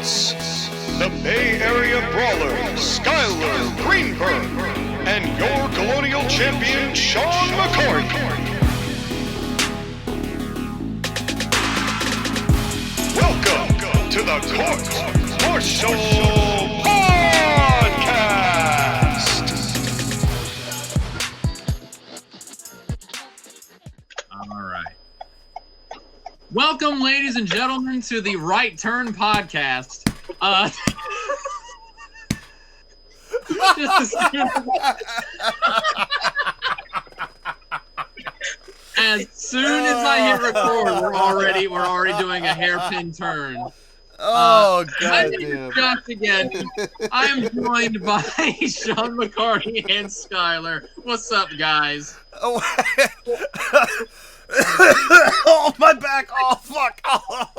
presents the Bay Area Brawler, Skylar Greenberg, and your Colonial Champion, Sean McCoy. Welcome to the Court-Martail Podcast. All right. Welcome, ladies and gentlemen, to the Right Turn Podcast. As soon as I hit record, we're already doing a hairpin turn. Oh, God my name is JoshAgeddon. I am joined by Sean McCarty and Skylar. What's up, guys? Oh, oh, my back. Oh, fuck. Oh.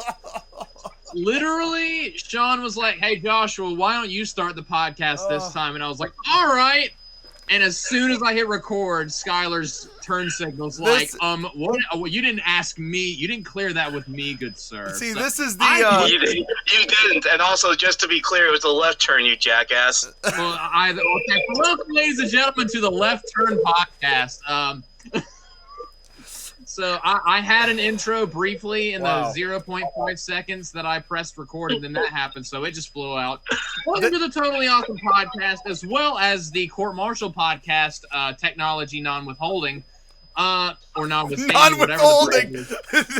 Literally, Sean was like, "Hey, Joshua, why don't you start the podcast this time?" And I was like, "All right." And as soon as I hit record, Skylar's turn signal's like, what? Oh, you didn't ask me. You didn't clear that with me, good sir. See, so, this is the... You didn't. And also, just to be clear, it was a left turn, you jackass. Well, okay. Welcome, ladies and gentlemen, to the Left Turn Podcast. So I had an intro briefly in those 0.5 seconds that I pressed record, and then that happened, so it just flew out. Welcome to the Totally Awesome Podcast, as well as the Court-Martail Podcast, Technology Non-Withholding. Or non-withstanding, non-withholding.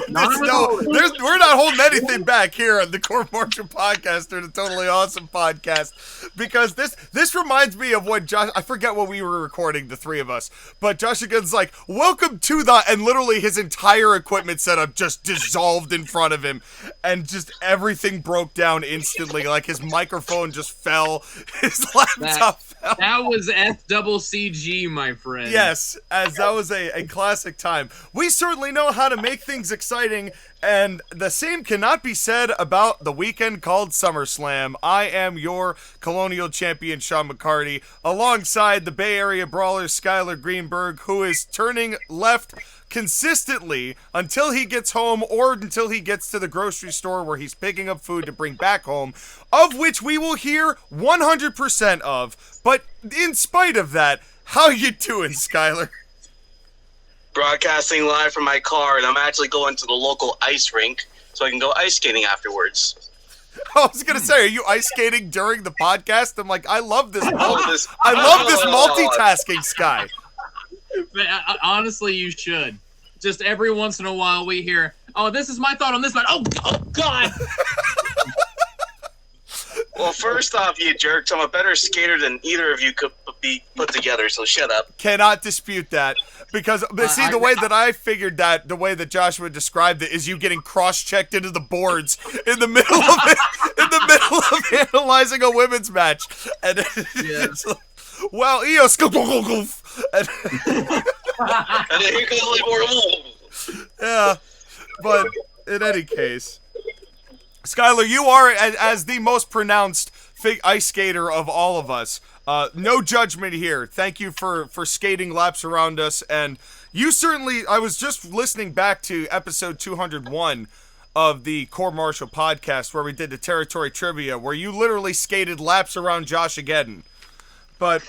We're not holding anything back here on the Court-Martail Podcast or the Totally Awesome Podcast, because this reminds me of when I forget what we were recording, the three of us, but JoshAgeddon's like, "Welcome to the," and literally his entire equipment setup just dissolved in front of him, and just everything broke down instantly. Like his microphone just fell, his laptop fell. That was FCCG, my friend. Yes, as that was a classic time. We certainly know how to make things exciting, and the same cannot be said about the weekend called SummerSlam. I am your Colonial Champion, Sean McCarty, alongside the Bay Area Brawler, Skylar Greenberg, who is turning left consistently until he gets home or until he gets to the grocery store where he's picking up food to bring back home, of which we will hear 100% of. But in spite of that, how you doing, Skylar? Broadcasting live from my car, and I'm actually going to the local ice rink so I can go ice skating afterwards. I was gonna say, are you ice skating during the podcast? I'm like, I love this. I love this multitasking, Sky. Honestly, you should. Just every once in a while, we hear, "Oh, this is my thought on this one." Oh God. Well, first off, you jerks, I'm a better skater than either of you could be put together, so shut up. Cannot dispute that. Because, the way that I figured that, the way that Joshua described it, is you getting cross-checked into the boards in the middle of it, in the middle of analyzing a women's match. And it's like, well, Eos, and then here comes more. Yeah, but in any case, Skylar, you are, as the most pronounced ice skater of all of us. No judgment here. Thank you for skating laps around us. And you certainly, I was just listening back to episode 201 of the Court-Martail Podcast where we did the territory trivia, where you literally skated laps around JoshAgeddon. But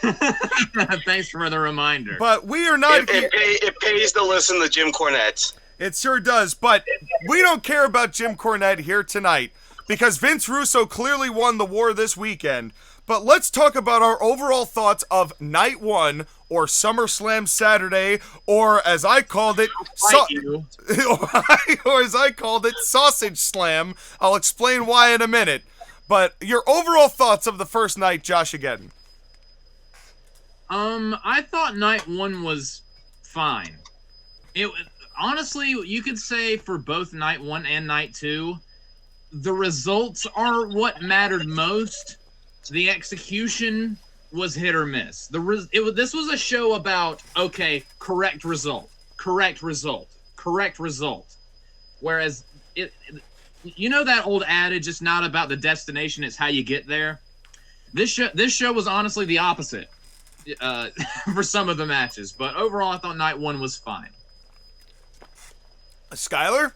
thanks for the reminder. But we are not. It pays to listen to Jim Cornette. It sure does. But we don't care about Jim Cornette here tonight because Vince Russo clearly won the war this weekend. But let's talk about our overall thoughts of Night 1, or SummerSlam Saturday, or as I called it, or as I called it, Sausage Slam. I'll explain why in a minute. But your overall thoughts of the first night, JoshAgeddon. I thought Night 1 was fine. Honestly, you could say for both Night 1 and Night 2, the results are what mattered most. The execution was hit or miss. This was a show about, okay, correct result. Whereas, you know that old adage, it's not about the destination, it's how you get there? This show was honestly the opposite for some of the matches. But overall, I thought Night 1 was fine. Skylar?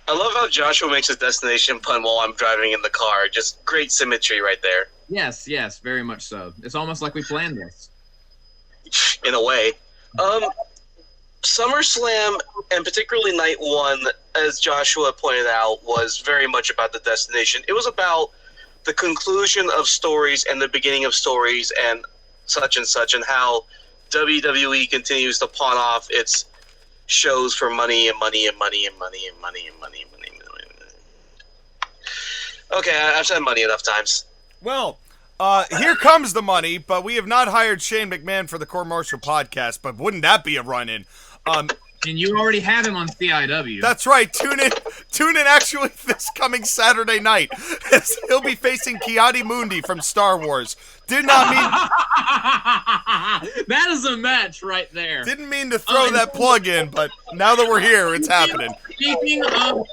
I love how Joshua makes his destination pun while I'm driving in the car. Just great symmetry right there. Yes, very much so. It's almost like we planned this. In a way. SummerSlam, and particularly Night 1, as Joshua pointed out, was very much about the destination. It was about the conclusion of stories and the beginning of stories and such, and how WWE continues to pawn off its shows for money and money and money and money and money and money and money. Okay, I've said money enough times. Well, here comes the money, but we have not hired Shane McMahon for the Court-Martail podcast, but wouldn't that be a run-in? And you already have him on CIW. That's right. Tune in actually this coming Saturday night. He'll be facing Kiadi Mundi from Star Wars. Did not mean... That is a match right there. Didn't mean to throw that plug in, but now that we're here, it's happening. Speaking of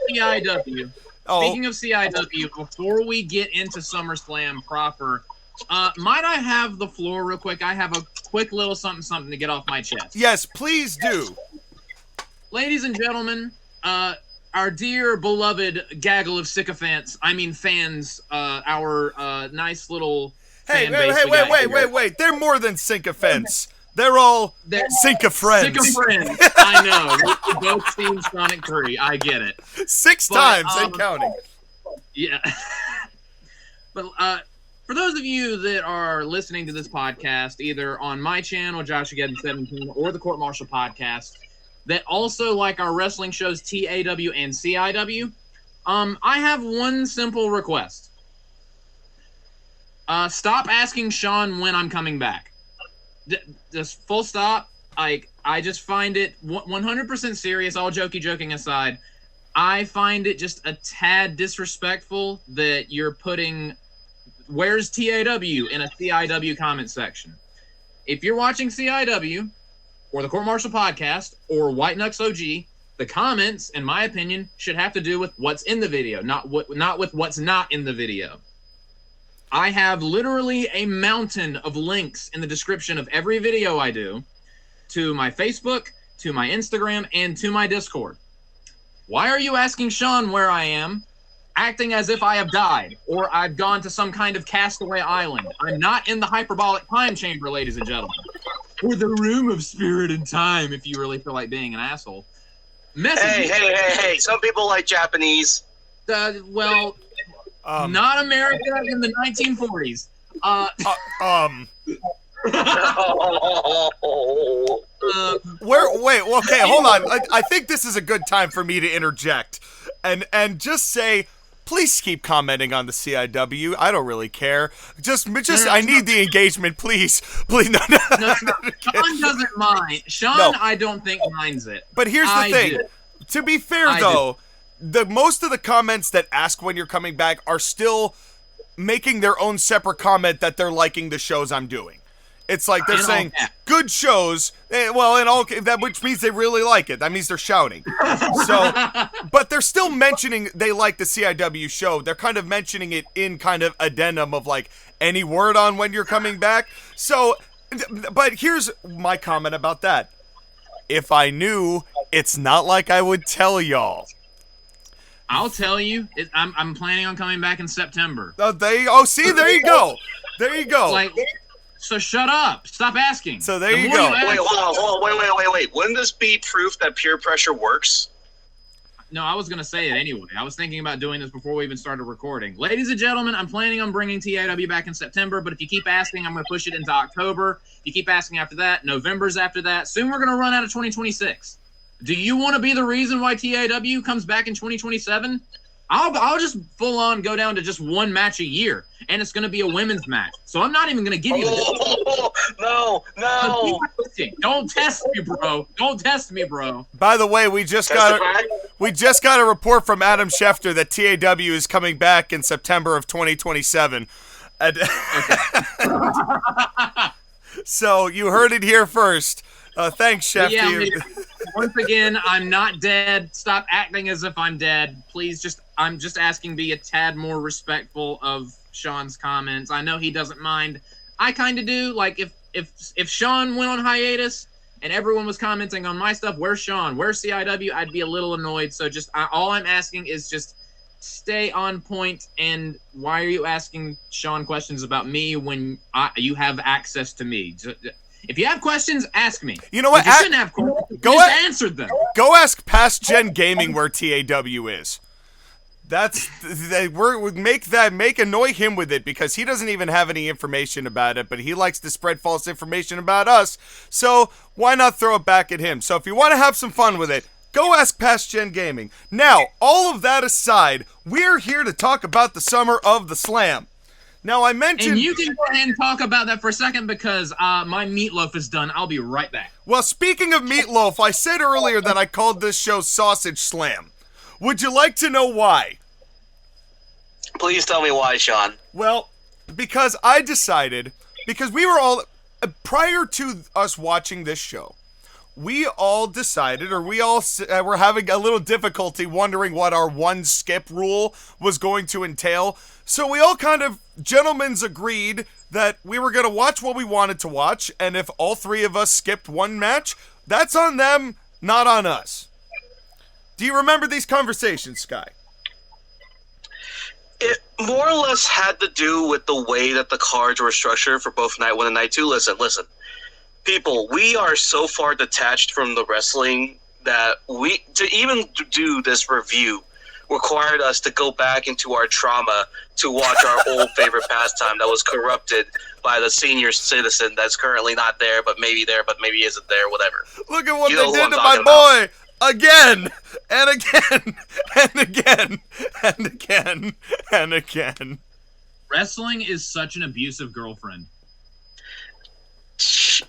CIW, before we get into SummerSlam proper, might I have the floor real quick? I have a quick little something to get off my chest. Yes, please do. Ladies and gentlemen, our dear beloved gaggle of sycophants, fans, our nice little fan base. Wait. They're more than sycophants. They're all sycophants. Sycophants. I know. We both seen Sonic 3. I get it. 6 times and counting. Yeah. But for those of you that are listening to this podcast, either on my channel, JoshAgeddon 17, or the Court-Martail podcast, that also like our wrestling shows TAW and CIW, I have one simple request. Stop asking Sean when I'm coming back. Just full stop. I just find it 100% serious, all joking aside. I find it just a tad disrespectful that you're putting "Where's TAW" in a CIW comment section. If you're watching CIW or the Court-Martail podcast or White Knux OG, the comments, in my opinion, should have to do with what's in the video, not with what's not in the video. I have literally a mountain of links in the description of every video I do to my Facebook, to my Instagram, and to my Discord. Why are you asking Sean where I am, acting as if I have died or I've gone to some kind of castaway island? I'm not in the hyperbolic time chamber, ladies and gentlemen. Or the room of spirit and time, if you really feel like being an asshole. Hey. Some people like Japanese. Not America in the 1940s. Okay, hold on. I think this is a good time for me to interject and just say, please keep commenting on the CIW. I don't really care. Just I need the engagement, please. No. Sean doesn't mind. Sean, I don't think minds it. But here's the thing. To be fair, though, most of the comments that ask when you're coming back are still making their own separate comment that they're liking the shows I'm doing. It's like they're saying good shows, which means they really like it. That means they're shouting. So, but they're still mentioning they like the CIW show. They're kind of mentioning it in kind of addendum of like any word on when you're coming back. So, but here's my comment about that. If I knew, it's not like I would tell y'all. I'll tell you. I'm planning on coming back in September. There you go. There you go. So shut up. Stop asking. So there you go. Wait, hold on. Wait. Wouldn't this be proof that peer pressure works? No, I was going to say it anyway. I was thinking about doing this before we even started recording. Ladies and gentlemen, I'm planning on bringing TAW back in September, but if you keep asking, I'm going to push it into October. If you keep asking after that, November's after that. Soon we're going to run out of 2026. Do you want to be the reason why TAW comes back in 2027? I'll just full on go down to just one match a year, and it's going to be a women's match. So I'm not even going to give you No. Don't test me, bro. By the way, we just got a report from Adam Schefter that TAW is coming back in September of 2027. So you heard it here first. Thanks, Schefter. Once again, I'm not dead. Stop acting as if I'm dead. Please, I'm just asking, be a tad more respectful of Sean's comments. I know he doesn't mind. I kind of do. Like, if Sean went on hiatus, and everyone was commenting on my stuff. Where's Sean? Where's CIW? I'd be a little annoyed. So just all I'm asking is just stay on point. And why are you asking Sean questions about me when you have access to me? If you have questions, ask me. You know what? If you shouldn't have questions, just answer them. Go ask Past Gen Gaming where TAW is. Make annoy him with it, because he doesn't even have any information about it, but he likes to spread false information about us. So why not throw it back at him? So if you want to have some fun with it, go ask Past Gen Gaming. Now, all of that aside, we're here to talk about the Summer of the Slam. Now, I mentioned... And you can go ahead and talk about that for a second, because my meatloaf is done. I'll be right back. Well, speaking of meatloaf, I said earlier that I called this show Sausage Slam. Would you like to know why? Please tell me why, Sean. Well, because I decided, because we were all, prior to us watching this show, we all decided, or we all were having a little difficulty wondering what our one skip rule was going to entail. So we all kind of, gentlemen's agreed that we were going to watch what we wanted to watch, and if all three of us skipped one match, that's on them, not on us. Do you remember these conversations, Sky? It more or less had to do with the way that the cards were structured for both Night 1 and Night 2. Listen. People, we are so far detached from the wrestling that to even do this review required us to go back into our trauma to watch our old favorite pastime that was corrupted by the senior citizen that's currently not there, but maybe isn't there, whatever. Look at what they did to my boy! Again! And again! And again! And again! And again! Wrestling is such an abusive girlfriend.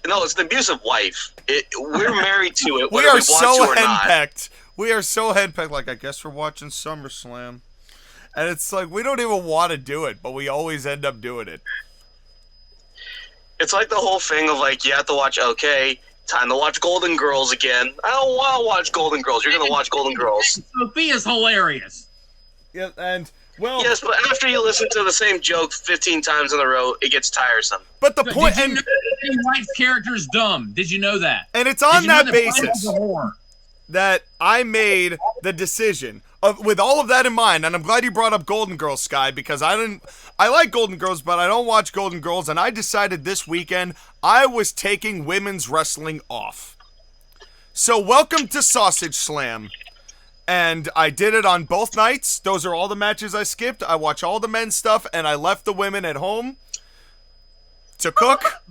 No, it's an abusive wife. We're married to it. We are so henpecked. We are so henpecked. Like, I guess we're watching SummerSlam. And it's like, we don't even want to do it, but we always end up doing it. It's like the whole thing of, like, you have to watch, okay, time to watch Golden Girls again. I don't want to watch Golden Girls. You're going to watch Golden Girls. Sophia's hilarious. Yeah, and, well... Yes, but after you listen to the same joke 15 times in a row, it gets tiresome. But the point... Did you know White's character's dumb? Did you know that? And it's on that basis that I made the decision with all of that in mind, and I'm glad you brought up Golden Girls, Sky, because I like Golden Girls, but I don't watch Golden Girls, and I decided this weekend I was taking women's wrestling off. So welcome to Sausage Slam. And I did it on both nights. Those are all the matches I skipped. I watch all the men's stuff, and I left the women at home to cook.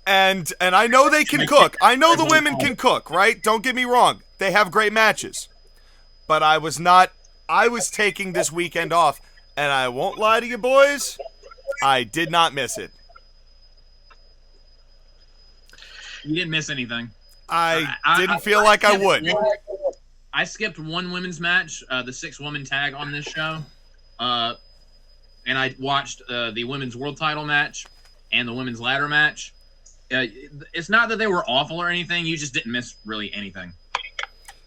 And I know they can cook. I know the women can cook, right? Don't get me wrong. They have great matches. But I was taking this weekend off, and I won't lie to you boys, I did not miss it. You didn't miss anything. I didn't feel like I would. I skipped one women's match, the 6-woman tag on this show. And I watched the women's world title match and the women's ladder match. It's not that they were awful or anything. You just didn't miss really anything.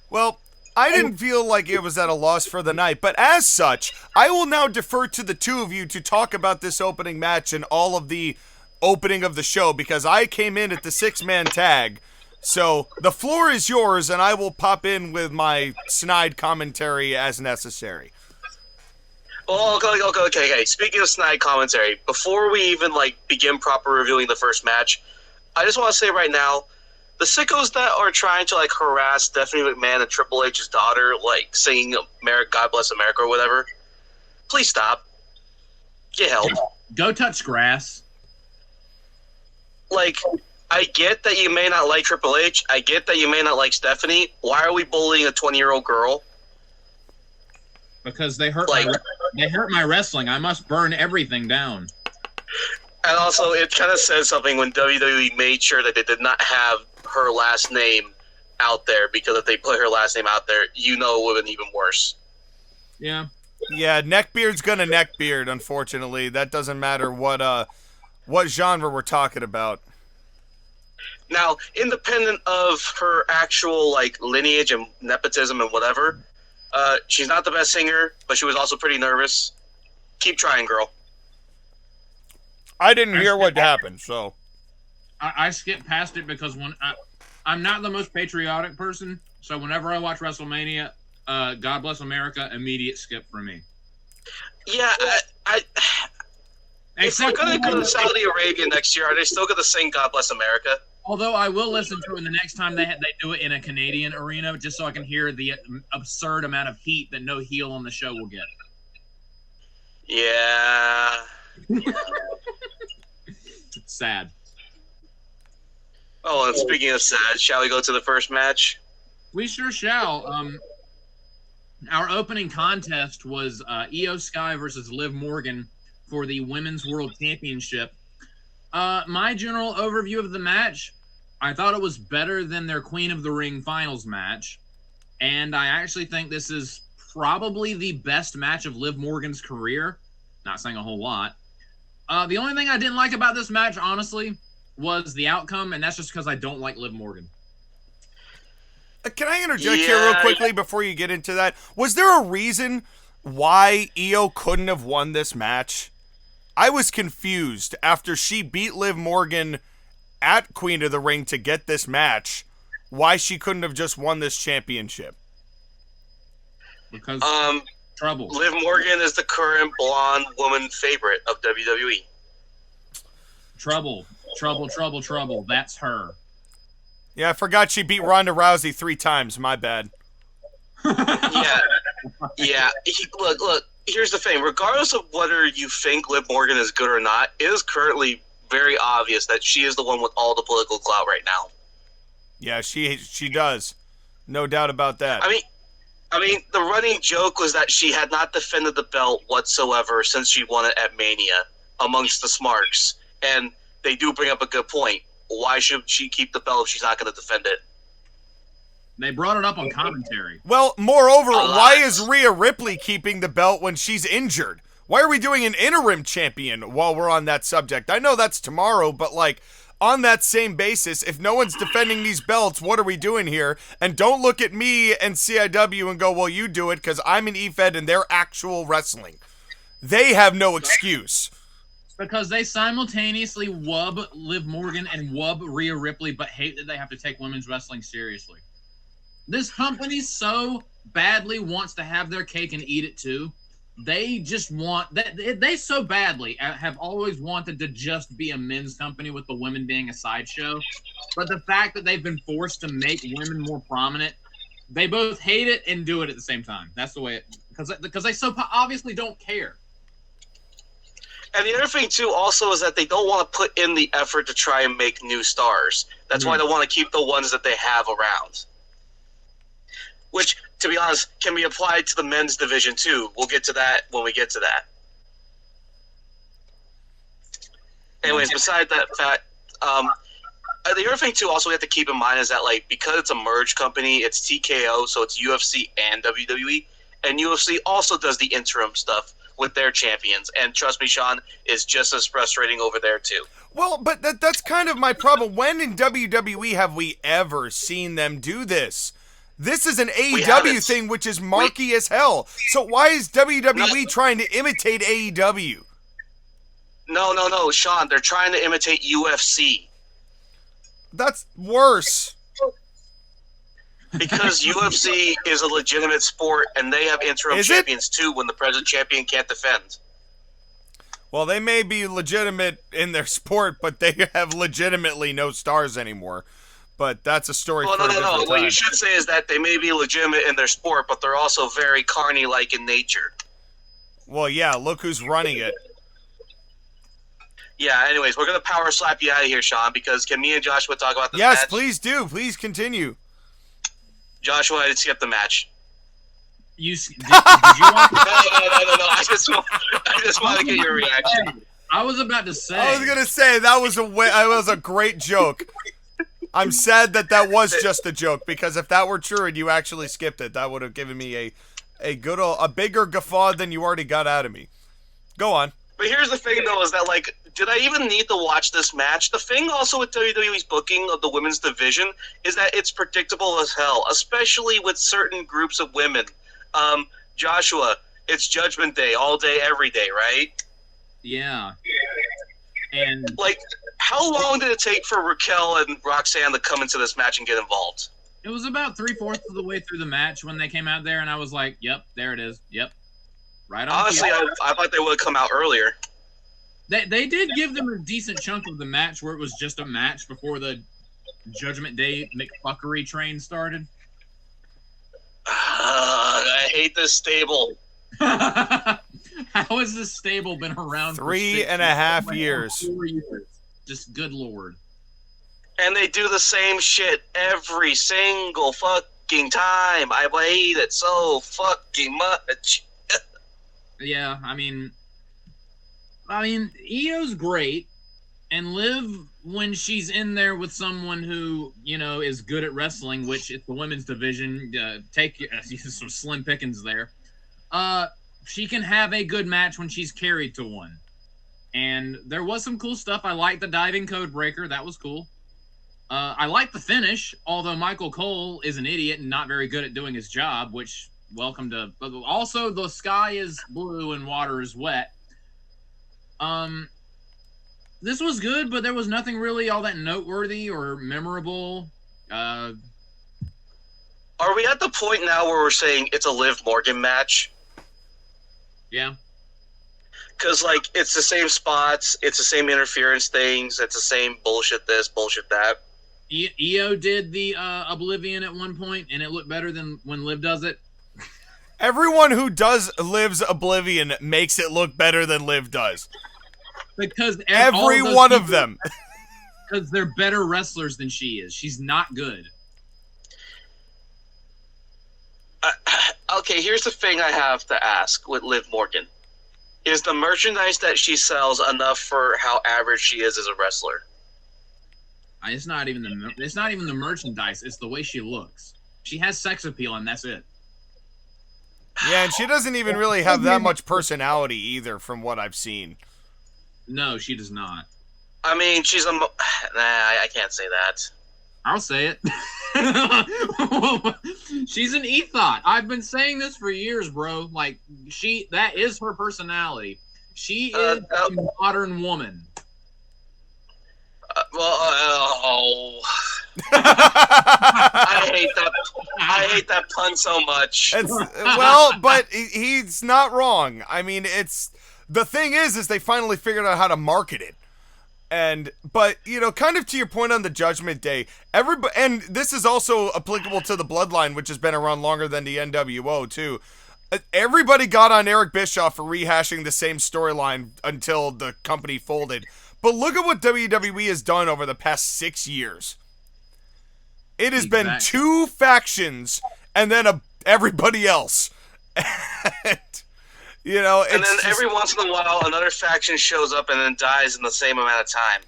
Well, I didn't feel like it was at a loss for the night, but as such, I will now defer to the two of you to talk about this opening match and all of the opening of the show, because I came in at the 6-man tag. So the floor is yours, and I will pop in with my snide commentary as necessary. Oh, okay. Speaking of snide commentary, before we even begin proper reviewing the first match, I just want to say right now, the sickos that are trying to harass Stephanie McMahon and Triple H's daughter, singing "God Bless America" or whatever, please stop. Get help. Go touch grass. I get that you may not like Triple H. I get that you may not like Stephanie. Why are we bullying a 20-year-old girl? Because they hurt my wrestling. I must burn everything down. And also, it kind of says something when WWE made sure that they did not have her last name out there, because if they put her last name out there, it would have been even worse. Yeah. Yeah, neckbeard's gonna neckbeard, unfortunately. That doesn't matter what genre we're talking about. Now, independent of her actual lineage and nepotism and whatever, she's not the best singer, but she was also pretty nervous. Keep trying, girl. I didn't hear what happened, so. I skip past it because I'm not the most patriotic person, so whenever I watch WrestleMania, God Bless America, immediate skip for me. Yeah, if we're going to go to Saudi Arabia next year, are they still going to sing God Bless America? Although I will listen to it the next time they do it in a Canadian arena, just so I can hear the absurd amount of heat that no heel on the show will get. Yeah. Sad. Oh, and speaking of sad, shall we go to the first match? We sure shall. Our opening contest was Io Sky versus Liv Morgan for the Women's World Championship. My general overview of the match, I thought it was better than their Queen of the Ring finals match. And I actually think this is probably the best match of Liv Morgan's career. Not saying a whole lot. The only thing I didn't like about this match, honestly, was the outcome, and that's just because I don't like Liv Morgan. Can I interject here real quickly before you get into that? Was there a reason why Io couldn't have won this match? I was confused after she beat Liv Morgan at Queen of the Ring to get this match, why she couldn't have just won this championship. Because trouble. Liv Morgan is the current blonde woman favorite of WWE. Trouble. That's her. Yeah, I forgot she beat Ronda Rousey 3 times. My bad. Yeah. Look. Here's the thing. Regardless of whether you think Liv Morgan is good or not, it is currently very obvious that she is the one with all the political clout right now. Yeah, she does. No doubt about that. I mean, the running joke was that she had not defended the belt whatsoever since she won it at Mania amongst the Smarks. And they do bring up a good point. Why should she keep the belt if she's not going to defend it? They brought it up on commentary. Well, moreover, why is Rhea Ripley keeping the belt when she's injured? Why are we doing an interim champion while we're on that subject? I know that's tomorrow, but like, on that same basis, if no one's defending these belts, what are we doing here? And don't look at me and CIW and go, well, you do it because I'm an EFED and they're actual wrestling. They have no excuse. Because they simultaneously wub Liv Morgan and wub Rhea Ripley, but hate that they have to take women's wrestling seriously. This company so badly wants to have their cake and eat it too. They just want that. They so badly have always wanted to just be a men's company with the women being a sideshow. But the fact that they've been forced to make women more prominent, they both hate it and do it at the same time. That's the way it, because they so obviously don't care. And the other thing, too, also is that they don't want to put in the effort to try and make new stars. That's why they want to keep the ones that they have around. Which, to be honest, can be applied to the men's division, too. We'll get to that when we get to that. Anyways, beside that fact, the other thing, too, also we have to keep in mind is that, like, because it's a merged company, it's TKO, so it's UFC and WWE. And UFC also does the interim stuff with their champions. And trust me, Sean, is just as frustrating over there, too. Well, but that's kind of my problem. When in WWE have we ever seen them do this? This is an AEW thing, which is marky as hell. So why is WWE trying to imitate AEW? No, Sean. They're trying to imitate UFC. That's worse. Because UFC is a legitimate sport, and they have interim champions, too, when the present champion can't defend. Well, they may be legitimate in their sport, but they have legitimately no stars anymore. But that's a story for a different time. What you should say is that they may be legitimate in their sport, but they're also very carny-like in nature. Well, yeah, look who's running it. Yeah, anyways, we're going to power slap you out of here, Sean, because can me and Joshua talk about this match? Yes, please do. Please continue. Joshua, I didn't skip the match. Did you want No. I just want to get your reaction. I was about to say. I was going to say, that was a great joke. I'm sad that was just a joke, because if that were true and you actually skipped it, that would have given me a bigger guffaw than you already got out of me. Go on. But here's the thing, though, is that, like, did I even need to watch this match? The thing also with WWE's booking of the women's division is that it's predictable as hell, especially with certain groups of women. Joshua, it's Judgment Day all day, every day, right? Yeah. And Like, how long did it take for Raquel and Roxanne to come into this match and get involved? it was about 3/4 of the way through the match when they came out there, and I was like, "Yep, there it is. Yep, right on." Honestly, I thought they would have come out earlier. They did give them a decent chunk of the match where it was just a match before the Judgment Day McFuckery train started. I hate this stable. How has this stable been around for 3.5 years? 4 years? Just good lord. And they do the same shit every single fucking time. I hate it so fucking much. Yeah, I mean, Io's great, and Liv, when she's in there with someone who, you know, is good at wrestling, which it's the women's division, take some slim pickings there, she can have a good match when she's carried to one. And there was some cool stuff. I liked the diving code breaker. That was cool. I like the finish, although Michael Cole is an idiot and not very good at doing his job, which, welcome to... Also, the sky is blue and water is wet. This was good, but there was nothing really all that noteworthy or memorable. Are we at the point now where we're saying it's a Liv Morgan match? Yeah. Because, like, it's the same spots, it's the same interference things, it's the same bullshit this, bullshit that. Io did the Oblivion at one point, and it looked better than when Liv does it. Everyone who does Liv's Oblivion makes it look better than Liv does. Because Every one of them. Because they're better wrestlers than she is. She's not good. Okay, here's the thing I have to ask with Liv Morgan. Is the merchandise that she sells enough for how average she is as a wrestler? It's not even the merchandise. It's the way she looks. She has sex appeal, and that's it. Yeah, and she doesn't even really have that much personality either, from what I've seen. No, she does not. I mean, she's a... Nah, I can't say that. I'll say it. She's an ethot. I've been saying this for years, bro. Like, that is her personality. She is a modern woman. I hate that pun so much. But he's not wrong. I mean, the thing is they finally figured out how to market it. But you know, kind of to your point on the Judgment Day, everybody, and this is also applicable to the Bloodline, which has been around longer than the NWO too. Everybody got on Eric Bischoff for rehashing the same storyline until the company folded. But look at what WWE has done over the past 6 years. It has been 2 factions and then everybody else. You know, and then every once in a while, another faction shows up and then dies in the same amount of time.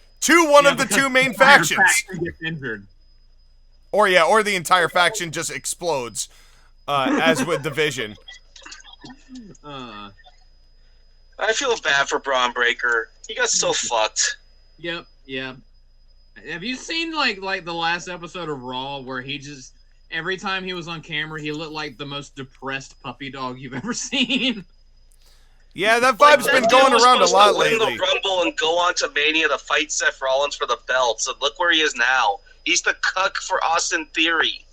One of the 2 main factions. Gets injured. Or the entire faction just explodes, as with Division. I feel bad for Braun Breaker. He got so fucked. Yep. Have you seen like the last episode of Raw where he just every time he was on camera he looked like the most depressed puppy dog you've ever seen? Yeah, that vibe's been going around a lot lately. Win the Rumble and go on to Mania to fight Seth Rollins for the belts, and look where he is now. He's the cuck for Austin Theory.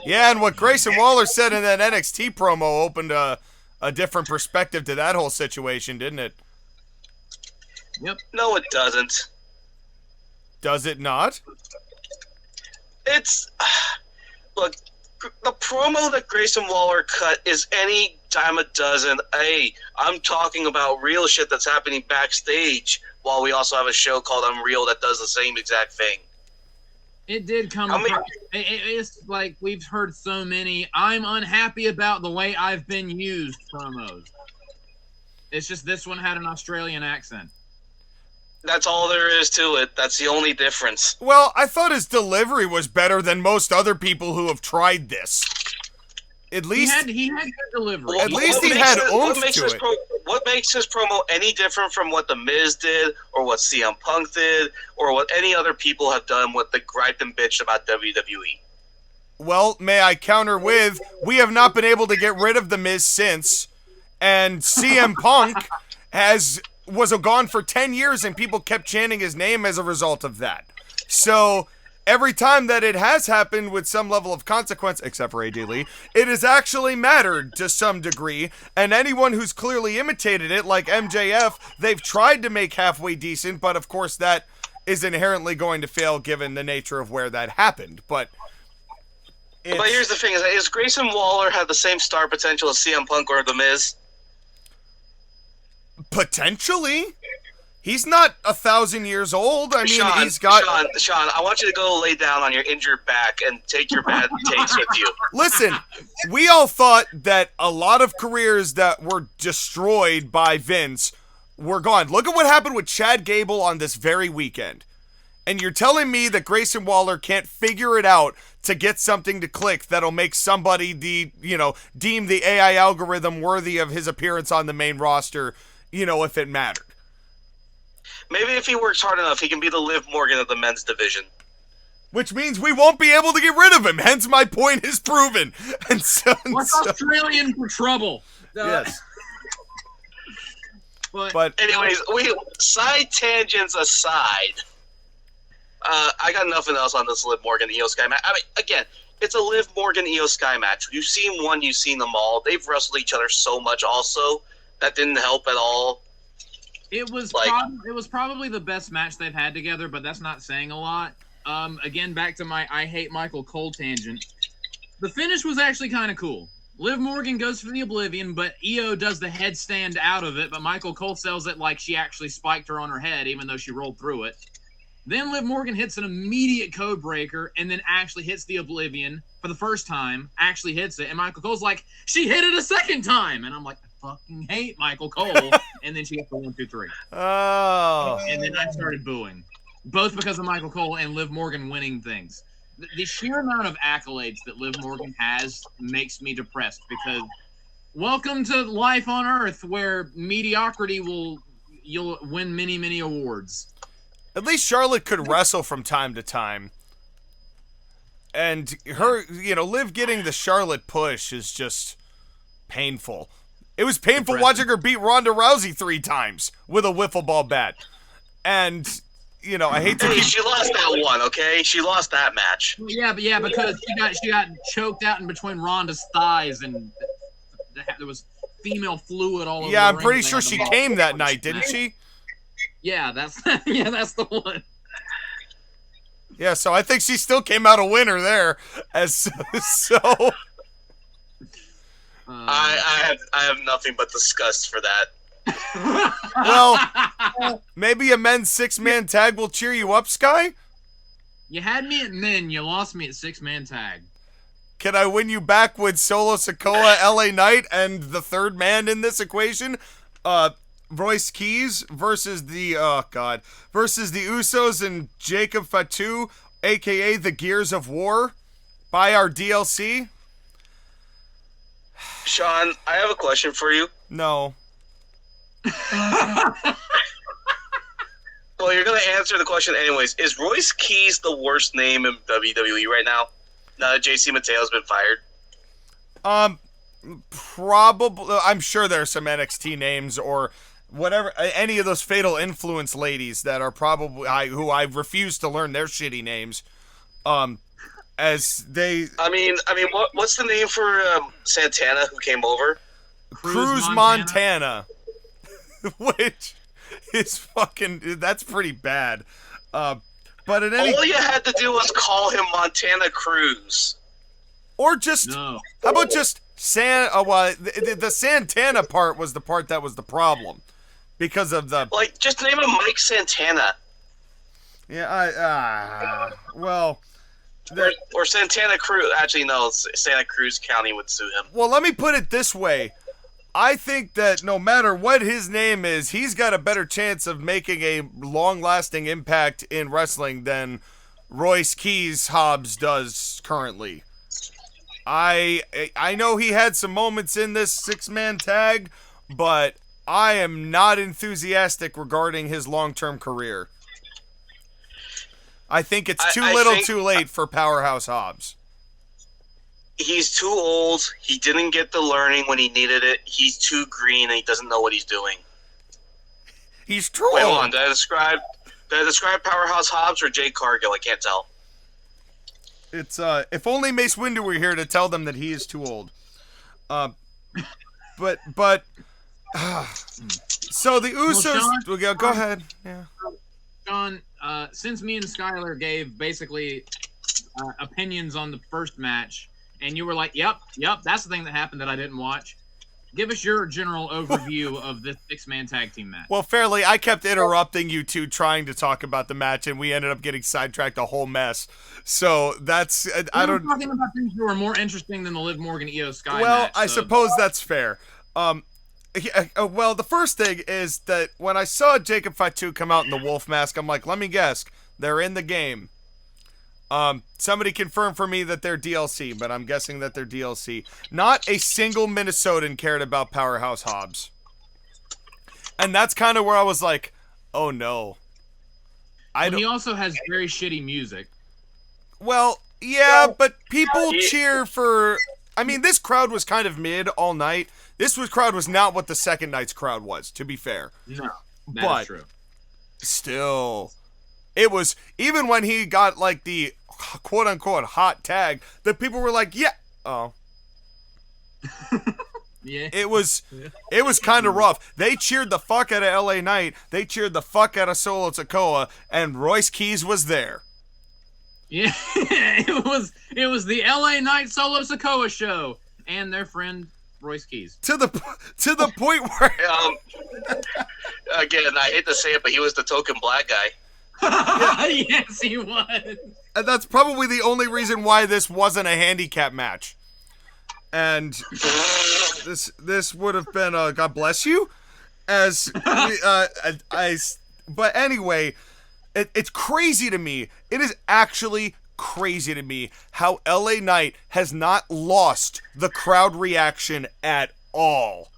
Yeah, and what Grayson Waller said in that NXT promo opened a different perspective to that whole situation, didn't it? Yep. No, it doesn't. Does it not? It's... Look, the promo that Grayson Waller cut is any dime a dozen. Hey, I'm talking about real shit that's happening backstage, while we also have a show called Unreal that does the same exact thing. It did come across. It's like we've heard so many, I'm unhappy about the way I've been used promos. It's just this one had an Australian accent. That's all there is to it. That's the only difference. Well, I thought his delivery was better than most other people who have tried this. At least he had good delivery. At least he had oomph to it. What makes his promo any different from what The Miz did, or what CM Punk did, or what any other people have done with the gripe and bitch about WWE? Well, may I counter with, we have not been able to get rid of The Miz since, and CM Punk has was gone for 10 years and people kept chanting his name as a result of that. So every time that it has happened with some level of consequence, except for AJ Lee, it has actually mattered to some degree. And anyone who's clearly imitated it, like MJF, they've tried to make halfway decent, but of course that is inherently going to fail given the nature of where that happened. But here's the thing: is Grayson Waller have the same star potential as CM Punk or The Miz? Potentially. He's not 1,000 years old. I mean, Sean, he's got... Sean, I want you to go lay down on your injured back and take your bad takes with you. Listen, we all thought that a lot of careers that were destroyed by Vince were gone. Look at what happened with Chad Gable on this very weekend. And you're telling me that Grayson Waller can't figure it out to get something to click that'll make somebody deem the AI algorithm worthy of his appearance on the main roster, if it mattered. Maybe if he works hard enough, he can be the Liv Morgan of the men's division. Which means we won't be able to get rid of him. Hence, my point is proven. And so, what's Australian for trouble? Yes. But anyways, side tangents aside, I got nothing else on this Liv Morgan Io Sky match. I mean, again, it's a Liv Morgan Io Sky match. You've seen one, you've seen them all. They've wrestled each other so much. Also, that didn't help at all. It was probably the best match they've had together, but that's not saying a lot. Again, back to my I hate Michael Cole tangent. The finish was actually kind of cool. Liv Morgan goes for the Oblivion, but Io does the headstand out of it, but Michael Cole sells it like she actually spiked her on her head, even though she rolled through it. Then Liv Morgan hits an immediate code breaker and then actually hits the Oblivion for the first time, actually hits it, and Michael Cole's like, she hit it a second time! And I'm like, fucking hate Michael Cole. And then she got the 1, 2, 3. Oh. And then I started booing. Both because of Michael Cole and Liv Morgan winning things. The sheer amount of accolades that Liv Morgan has makes me depressed because welcome to life on Earth where mediocrity you'll win many, many awards. At least Charlotte could wrestle from time to time. And her, Liv getting the Charlotte push is just painful. It was painful watching her beat Ronda Rousey 3 times with a wiffle ball bat. And, I hate to keep... She lost that one, okay? She lost that match. Yeah, because she got choked out in between Ronda's thighs and there was female fluid all over. Yeah, I'm the pretty ring. sure she came that night, didn't she? Yeah, that's the one. Yeah, so I think she still came out a winner there. I have nothing but disgust for that. Well, maybe a men's 6-man tag will cheer you up, Sky? You had me at men, you lost me at 6-man tag. Can I win you back with Solo Sikoa, LA Knight, and the third man in this equation? Royce Keys versus the Usos and Jacob Fatu, aka the Gears of War, by our DLC. Sean, I have a question for you. No. Well, you're going to answer the question anyways. Is Royce Keys the worst name in WWE right now? Now that JC Mateo's been fired? Probably. I'm sure there are some NXT names or whatever, any of those Fatal Influence ladies that are probably, who I refuse to learn their shitty names. As they... I mean, what's the name for Santana who came over? Cruz Montana. Which is fucking... That's pretty bad. But in any... All you had to do was call him Montana Cruz. Or just... No. How about just... the Santana part was the part that was the problem. Because of the... Like, just name him Mike Santana. Yeah, well... Or Santana Cruz. Actually, no, Santa Cruz County would sue him. Well, let me put it this way. I think that no matter what his name is, he's got a better chance of making a long-lasting impact in wrestling than Royce Keys Hobbs does currently. I know he had some moments in this 6-man tag, but I am not enthusiastic regarding his long-term career. I think it's too too late for Powerhouse Hobbs. He's too old. He didn't get the learning when he needed it. He's too green and he doesn't know what he's doing. He's too Wait, old. hold on. Did I describe Powerhouse Hobbs or Jade Cargill? I can't tell. It's if only Mace Windu were here to tell them that he is too old. But so the Usos. Sean, go ahead. Yeah. Sean, since me and Skylar gave basically opinions on the first match, and you were like, "Yep, that's the thing that happened that I didn't watch." Give us your general overview of this 6-man tag team match. Well, fairly, I kept interrupting you two trying to talk about the match, and we ended up getting sidetracked a whole mess. So that's I don't. We're talking about things that were more interesting than the Liv Morgan Io Sky Well, match. I suppose that's fair. Well, the first thing is that when I saw Jacob Fatu come out in the wolf mask, I'm like, let me guess, they're in the game. Somebody confirmed for me that they're DLC, but I'm guessing that they're DLC. Not a single Minnesotan cared about Powerhouse Hobbs. And that's kind of where I was like, oh no. He also has very shitty music. Well, yeah, but people cheer for... I mean, this crowd was kind of mid all night. Crowd was not what the second night's crowd was, to be fair. No, that's true. Still, it was... Even when he got, like, the quote-unquote hot tag, the people were like, yeah... Oh. Yeah. It was kind of rough. They cheered the fuck out of LA Knight. They cheered the fuck out of Solo Sikoa, and Royce Keys was there. Yeah, it was the LA Knight Solo Sikoa show and their friend Royce Keys. To the point where Again, I hate to say it, but he was the token black guy. Yes, he was. And that's probably the only reason why this wasn't a handicap match. And this would have been God bless you, but anyway, it's crazy to me. It is actually crazy to me how LA Knight has not lost the crowd reaction at all,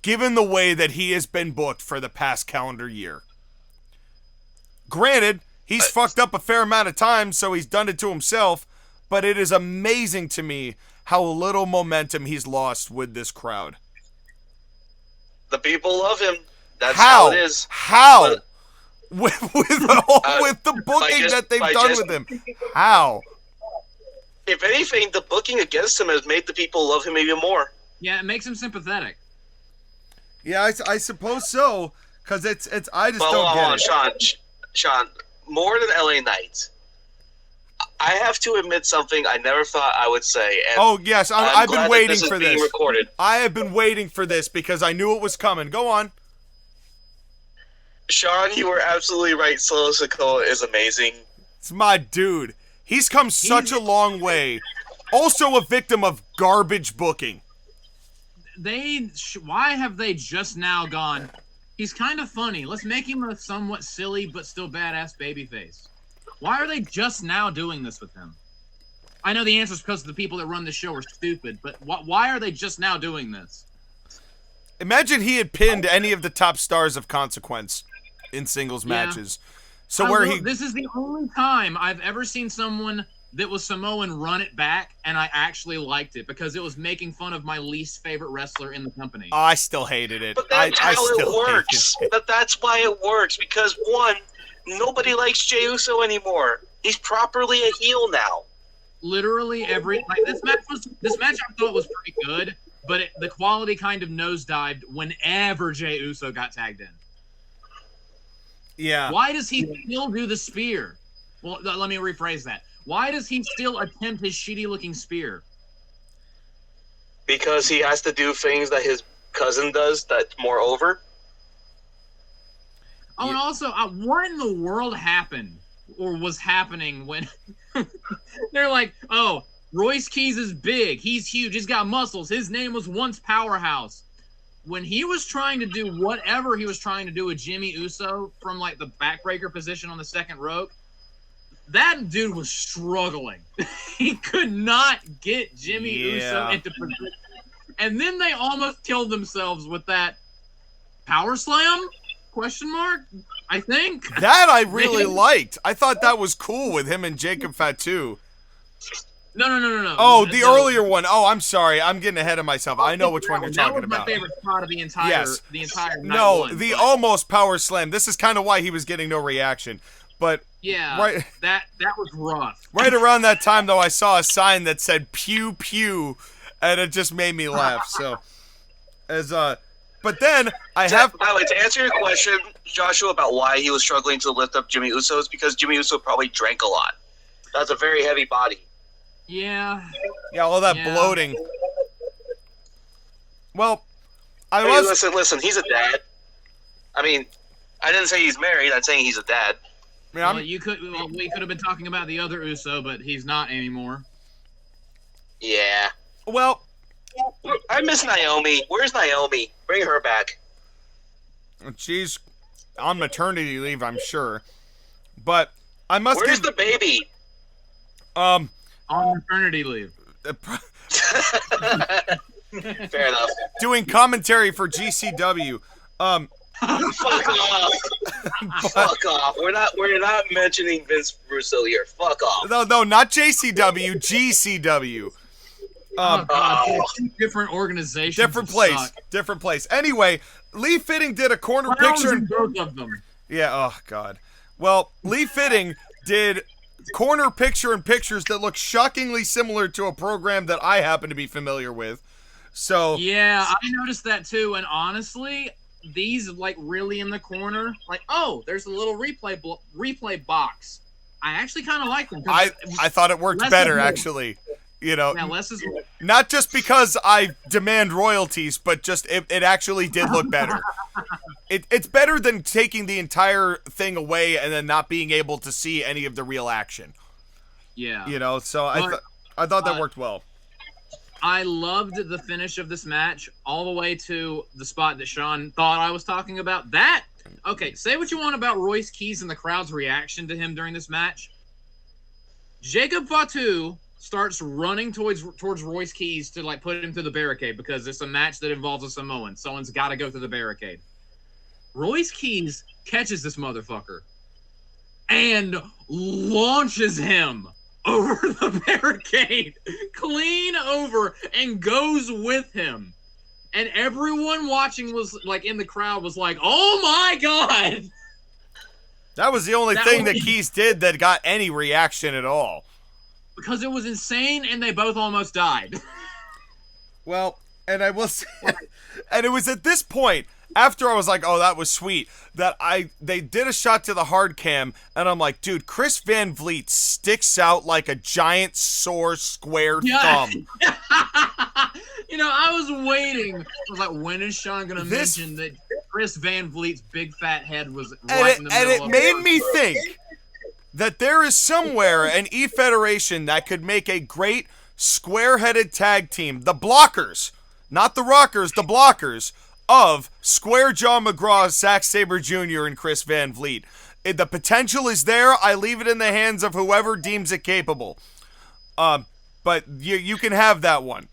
given the way that he has been booked for the past calendar year. Granted, he's fucked up a fair amount of times, so he's done it to himself, but it is amazing to me how little momentum he's lost with this crowd. The people love him. That's how it is. How? But, with the booking that they've done with him. How? If anything, the booking against him has made the people love him even more. Yeah, it makes him sympathetic. Yeah, I suppose so. Because I just don't get it. Sean, more than LA Knight, I have to admit something I never thought I would say. And oh, yes, I've been waiting for this. Recorded. I have been waiting for this because I knew it was coming. Go on. Sean, you were absolutely right. Solo Sikoa is amazing. It's my dude. He's come such a long way. Also a victim of garbage booking. Why have they just now gone, he's kind of funny, let's make him a somewhat silly but still badass babyface? Why are they just now doing this with him? I know the answer is because the people that run the show are stupid, but why are they just now doing this? Imagine he had pinned any of the top stars of consequence in singles matches. So this is the only time I've ever seen someone that was Samoan run it back, and I actually liked it because it was making fun of my least favorite wrestler in the company. I still hated it. But that's how it works. But that's why it works, because one, nobody likes Jey Uso anymore. He's properly a heel now. Literally this match I thought was pretty good, but the quality kind of nosedived whenever Jey Uso got tagged in. Yeah. Why does he still do the spear? Well, let me rephrase that. Why does he still attempt his shitty-looking spear? Because he has to do things that his cousin does that's more over. Oh, and also, what in the world happened or was happening when they're like, oh, Royce Keys is big. He's huge. He's got muscles. His name was once Powerhouse. When he was trying to do whatever he was trying to do with Jimmy Uso from, like, the backbreaker position on the second rope, that dude was struggling. He could not get Jimmy Uso into position. And then they almost killed themselves with that power slam? Question mark? I think. That I really liked. I thought that was cool with him and Jacob Fatu. No. Oh, the earlier one. Oh, I'm sorry. I'm getting ahead of myself. I know which one you're talking about. That was my favorite spot of the entire. Yes. The entire. No, night the but, almost power slam. This is kind of why he was getting no reaction. But yeah, right, that was rough. Right around that time, though, I saw a sign that said "pew pew," and it just made me laugh. So, but then I have. By the way, to answer your question, Joshua, about why he was struggling to lift up Jimmy Uso, is because Jimmy Uso probably drank a lot. That's a very heavy body. Yeah. Yeah, all that bloating. Well, listen. He's a dad. I mean, I didn't say he's married. I'm saying he's a dad. Yeah, well, we could have been talking about the other Uso, but he's not anymore. Yeah. Well, I miss Naomi. Where's Naomi? Bring her back. She's on maternity leave, I'm sure. But I must. Where's the baby? On maternity leave. Fair enough. Doing commentary for GCW. Fuck off. Fuck off. We're not mentioning Vince Russo here. Fuck off. No, not JCW, GCW. Different organizations. Different place. Anyway, Lee Fitting did a corner picture. Both of them. Yeah, oh god. Well, Lee Fitting did corner pictures that look shockingly similar to a program that I happen to be familiar with. So yeah, I noticed that too, and honestly, these like really in the corner, like there's a little replay box. I actually kind of like them. I thought it worked better actually. You know, less is more. Not just because I demand royalties, but just it actually did look better. It's better than taking the entire thing away and then not being able to see any of the real action. Yeah. You know, so I thought that worked well. I loved the finish of this match all the way to the spot that Sean thought I was talking about. Okay, say what you want about Royce Keys and the crowd's reaction to him during this match. Jacob Fatu starts running towards Royce Keys to like put him through the barricade because it's a match that involves a Samoan. Someone's got to go through the barricade. Royce Keys catches this motherfucker and launches him over the barricade, clean over, and goes with him. And everyone watching was like in the crowd was like, "Oh my god!" That was the only thing that Keys did that got any reaction at all. Because it was insane, and they both almost died. Well, and I will say, and it was at this point, after I was like, oh, that was sweet, that they did a shot to the hard cam, and I'm like, dude, Chris Van Vliet sticks out like a giant sore square thumb. You know, I was waiting. I was like, when is Sean going to mention that Chris Van Vliet's big fat head was right in the middle of it? And it made me think that there is somewhere an E-Federation that could make a great square-headed tag team. The Blockers, not the Rockers, the Blockers of Square Jaw McGraw, Zack Sabre Jr., and Chris Van Vliet. The potential is there. I leave it in the hands of whoever deems it capable. But you can have that one.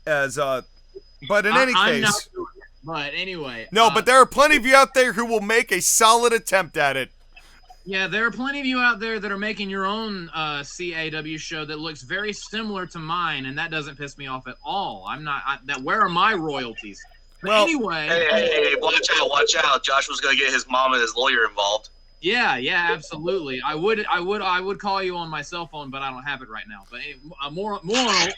But in any case. But anyway. No, but there are plenty of you out there who will make a solid attempt at it. Yeah, there are plenty of you out there that are making your own CAW show that looks very similar to mine, and that doesn't piss me off at all. Where are my royalties? But anyway. Hey, watch out. Joshua's going to get his mom and his lawyer involved. Yeah, absolutely. I would call you on my cell phone, but I don't have it right now. But more on this.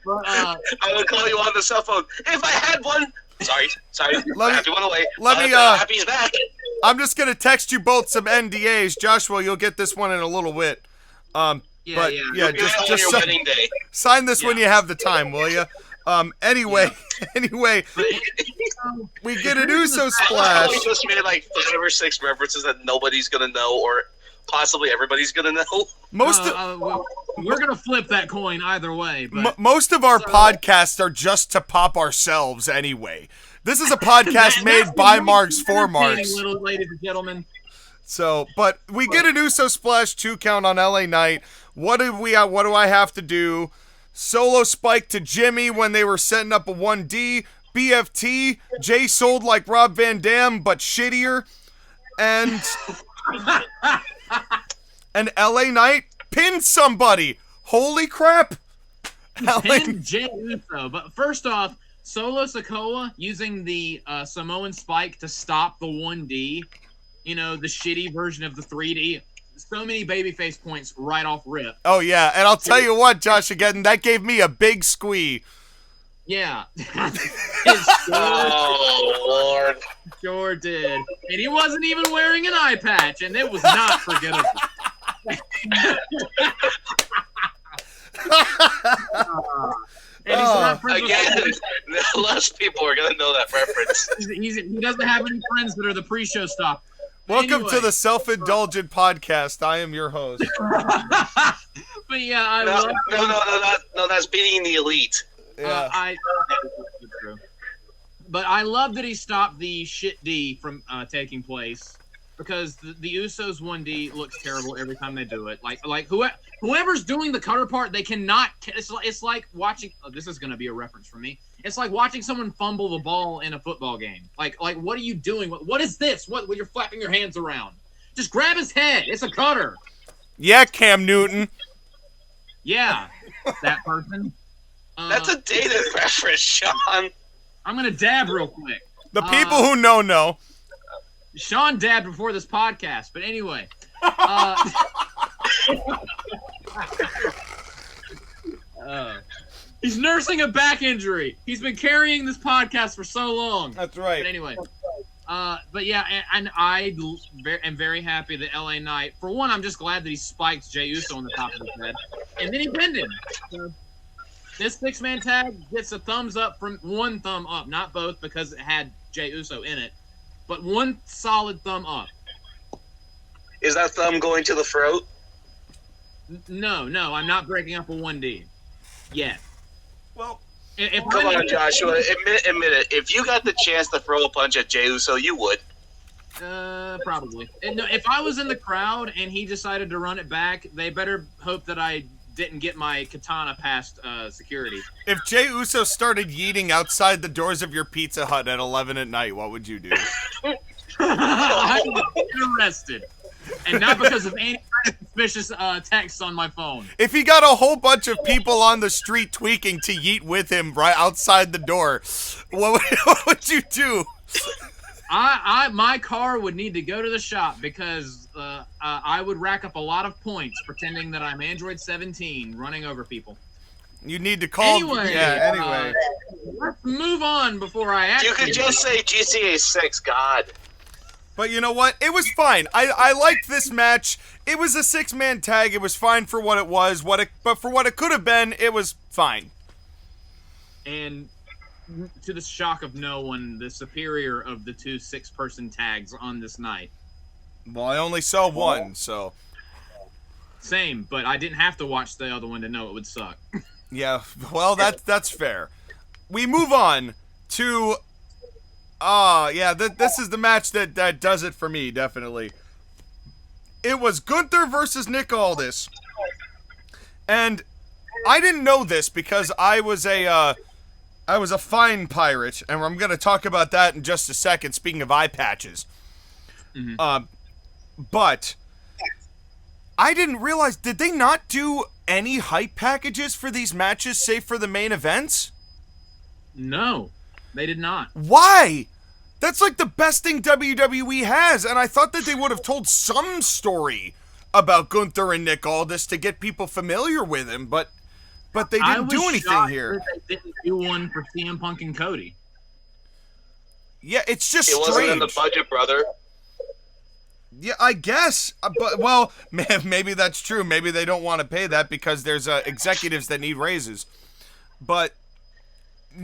But, I would call you on the cell phone if I had one. Sorry. Happy one away. Happy's back. I'm just gonna text you both some NDAs, Joshua. You'll get this one in a little bit. Just wedding day. Sign this when you have the time, will you? Anyway, we get an Uso splash. We just made like 5 or 6 references that nobody's gonna know, or possibly everybody's gonna know. We're gonna flip that coin either way. But most of our podcasts are just to pop ourselves anyway. This is a podcast made by Marks for Marks. Little ladies and gentlemen. So, but we get an Uso splash 2 count on LA Knight. What do I have to do? Solo spike to Jimmy when they were setting up a 1D. BFT. Jay sold like Rob Van Dam, but shittier. And and LA Knight pinned somebody. Holy crap! Pinned Jey Uso. But first off, Solo Sikoa using the Samoan Spike to stop the 1D, you know, the shitty version of the 3D. So many babyface points right off rip. Oh, yeah, and I'll tell you what, JoshAgeddon, that gave me a big squee. Yeah. Oh, Lord. Sure did. And he wasn't even wearing an eye patch, and it was not forgettable. And he's not friends with- Again, less people are going to know that reference. he doesn't have any friends that are the pre-show stop. Welcome Anyway. to the Self-Indulgent Podcast. I am your host. But yeah, I love No, that's beating the elite. Yeah. But I love that he stopped the shit D from taking place, because the Usos 1D looks terrible every time they do it. Like whoever's doing the cutter part, they cannot. It's like watching. Oh, this is gonna be a reference for me. It's like watching someone fumble the ball in a football game. Like what are you doing? What is this? What you're flapping your hands around? Just grab his head. It's a cutter. Yeah, Cam Newton. Yeah, that person. That's a dated reference, Sean. I'm gonna dab real quick. The people who know. Sean dabbed before this podcast, but anyway. He's nursing a back injury. He's been carrying this podcast for so long. That's right. But anyway. But yeah, and I am very happy that LA Knight, for one, I'm just glad that he spiked Jey Uso on the top of his head. And then he pinned him. So this 6-man tag gets a thumbs up from one thumb up, not both because it had Jey Uso in it, but one solid thumb up. Is that thumb going to the throat? No, I'm not breaking up a 1D yet. Well, Come on, Joshua. Admit it. If you got the chance to throw a punch at Jey Uso, you would. Probably. And no, if I was in the crowd and he decided to run it back, they better hope that I didn't get my katana past security. if Jey Uso started yeeting outside the doors of your Pizza Hut at 11 at night, what would you do? I would get arrested. And not because of any kind of suspicious texts on my phone. If he got a whole bunch of people on the street tweaking to yeet with him right outside the door, what would you do? My car would need to go to the shop because I would rack up a lot of points pretending that I'm Android 17 running over people. You need to call. Anyway, let's move on before I actually. You could just say GTA 6, God. But you know what? It was fine. I liked this match. It was a 6-man tag. It was fine for what it was. But for what it could have been, it was fine. And to the shock of no one, the superior of the two 6-person tags on this night. Well, I only saw one, so. Same, but I didn't have to watch the other one to know it would suck. Yeah, well, that's fair. We move on to. This is the match that does it for me, definitely. It was Gunther versus Nick Aldis. And I didn't know this because I was a fine pirate, and I'm going to talk about that in just a second, speaking of eye patches. Mm-hmm. But I didn't realize, did they not do any hype packages for these matches, save for the main events? No, they did not. Why? That's like the best thing WWE has, and I thought that they would have told some story about Gunther and Nick Aldis to get people familiar with him, but they didn't do anything here. They didn't do one for CM Punk and Cody. Yeah, it's just It wasn't in the strange. budget, brother. Yeah, I guess. But well, maybe that's true. Maybe they don't want to pay that because there's executives that need raises. But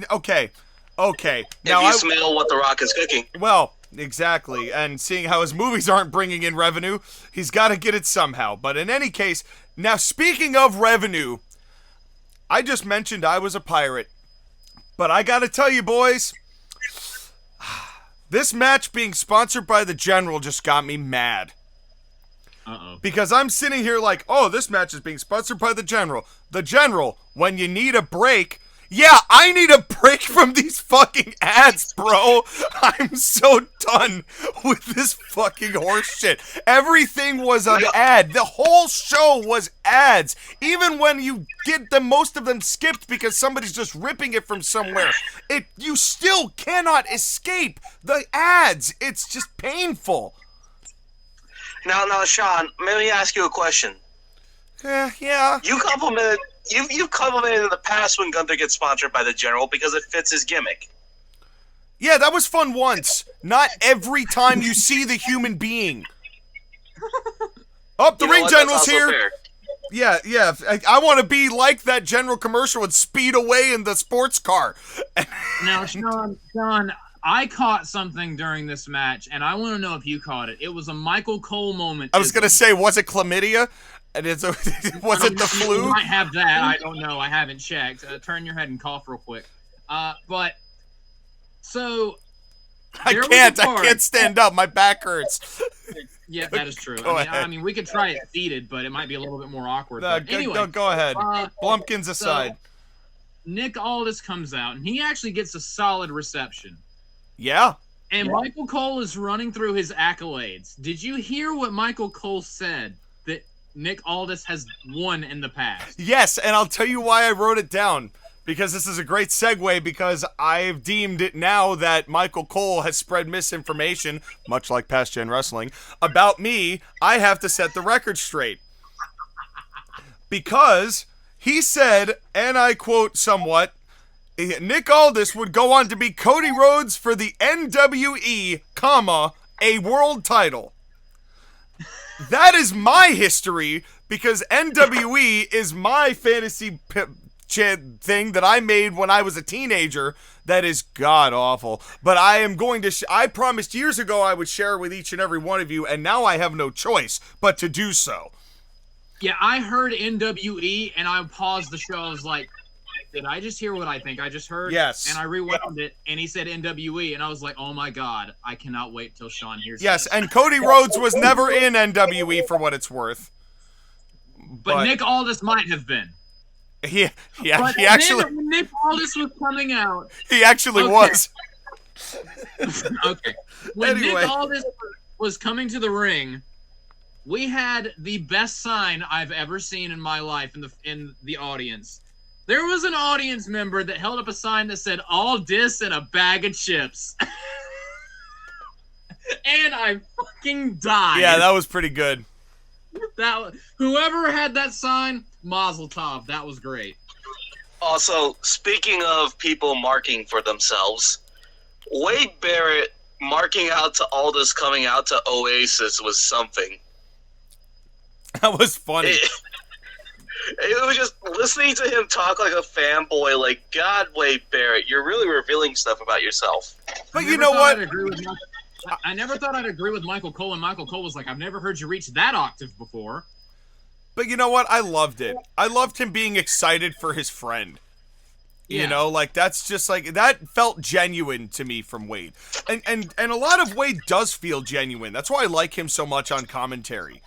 okay. Now, if you smell what The Rock is cooking. Well, exactly. And seeing how his movies aren't bringing in revenue, he's got to get it somehow. But in any case, now speaking of revenue, I just mentioned I was a pirate. But I got to tell you, boys, this match being sponsored by the General just got me mad. Uh-oh. Because I'm sitting here like, oh, this match is being sponsored by the General. The General, when you need a break, Yeah, I need a break from these fucking ads, bro. I'm so done with this fucking horse shit. Everything was an ad. The whole show was ads. Even when you get most of them skipped because somebody's just ripping it from somewhere, you still cannot escape the ads. It's just painful. Now, Sean, let me ask you a question. Yeah. You've complimented in the past when Gunther gets sponsored by the General because it fits his gimmick. Yeah, that was fun once. Not every time you see the human being. Oh, the ring general's here. Fair. Yeah. I want to be like that General commercial and speed away in the sports car. Now, Sean, I caught something during this match, and I want to know if you caught it. It was a Michael Cole moment. I was going to say, was it chlamydia? And was it the flu? You might have that. I don't know. I haven't checked. Turn your head and cough real quick. But so I can't stand up. My back hurts. Yeah, that is true. Go I mean, we could try it seated, but it might be a little bit more awkward. Anyway, go ahead. Blumpkins aside. So Nick Aldis comes out, and he actually gets a solid reception. Yeah. And Michael Cole is running through his accolades. Did you hear what Michael Cole said? That Nick Aldis has won in the past. Yes, and I'll tell you why I wrote it down. Because this is a great segue, because I've deemed it now that Michael Cole has spread misinformation, much like Past Gen Wrestling, about me. I have to set the record straight. Because he said, and I quote somewhat, Nick Aldis would go on to be Cody Rhodes for the NWE, a world title. That is my history, because NWE is my fantasy thing that I made when I was a teenager that is god-awful. But I am going to... I promised years ago I would share it with each and every one of you, and now I have no choice but to do so. Yeah, I heard NWE, and I paused the show. I was like, did I just hear what I think I just heard? Yes. And I rewound it, and he said NWE, and I was like, oh my god, I cannot wait till Sean hears Yes, this. and Cody Rhodes was never in NWE for what it's worth. But Nick Aldis might have been. He actually... When Nick Aldis was coming out... He actually was. Okay. When Anyway. Nick Aldis was coming to the ring, we had the best sign I've ever seen in my life in the audience. There was an audience member that held up a sign that said, all dis and a bag of chips. And I fucking died. Yeah, that was pretty good. Whoever had that sign, Mazel Tov. That was great. Also, speaking of people marking for themselves, Wade Barrett marking out to Aldis coming out to Oasis was something. That was funny. It was just listening to him talk like a fanboy, like, God, Wade Barrett, you're really revealing stuff about yourself. But you know what? I never thought I'd agree with Michael Cole, and Michael Cole was like, I've never heard you reach that octave before. But you know what? I loved it. I loved him being excited for his friend. Yeah. You know, like, that's just like, that felt genuine to me from Wade. And a lot of Wade does feel genuine. That's why I like him so much on commentary.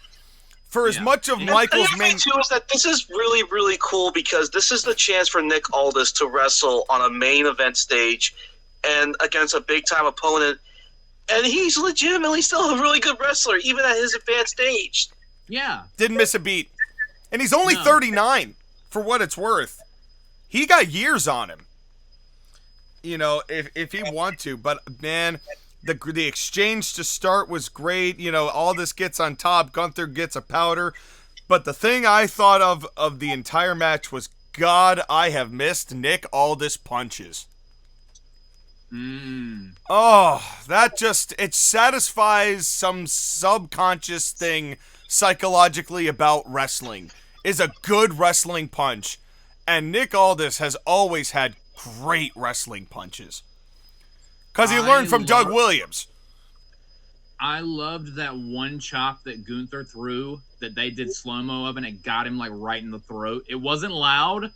For as much of Michael's the thing, too, is that this is really, really cool because this is the chance for Nick Aldis to wrestle on a main event stage and against a big-time opponent. And he's legitimately still a really good wrestler, even at his advanced age. Yeah. Didn't miss a beat. And he's only 39, for what it's worth. He got years on him. You know, if he want to. But, man, the exchange to start was great. You know, Aldis gets on top. Gunther gets a powder. But the thing I thought of the entire match was, God, I have missed Nick Aldis punches. Oh, that just, it satisfies some subconscious thing psychologically about wrestling. Is a good wrestling punch. And Nick Aldis has always had great wrestling punches. Because he learned from Doug Williams. I loved that one chop that Gunther threw that they did slow-mo of, and it got him like right in the throat. It wasn't loud,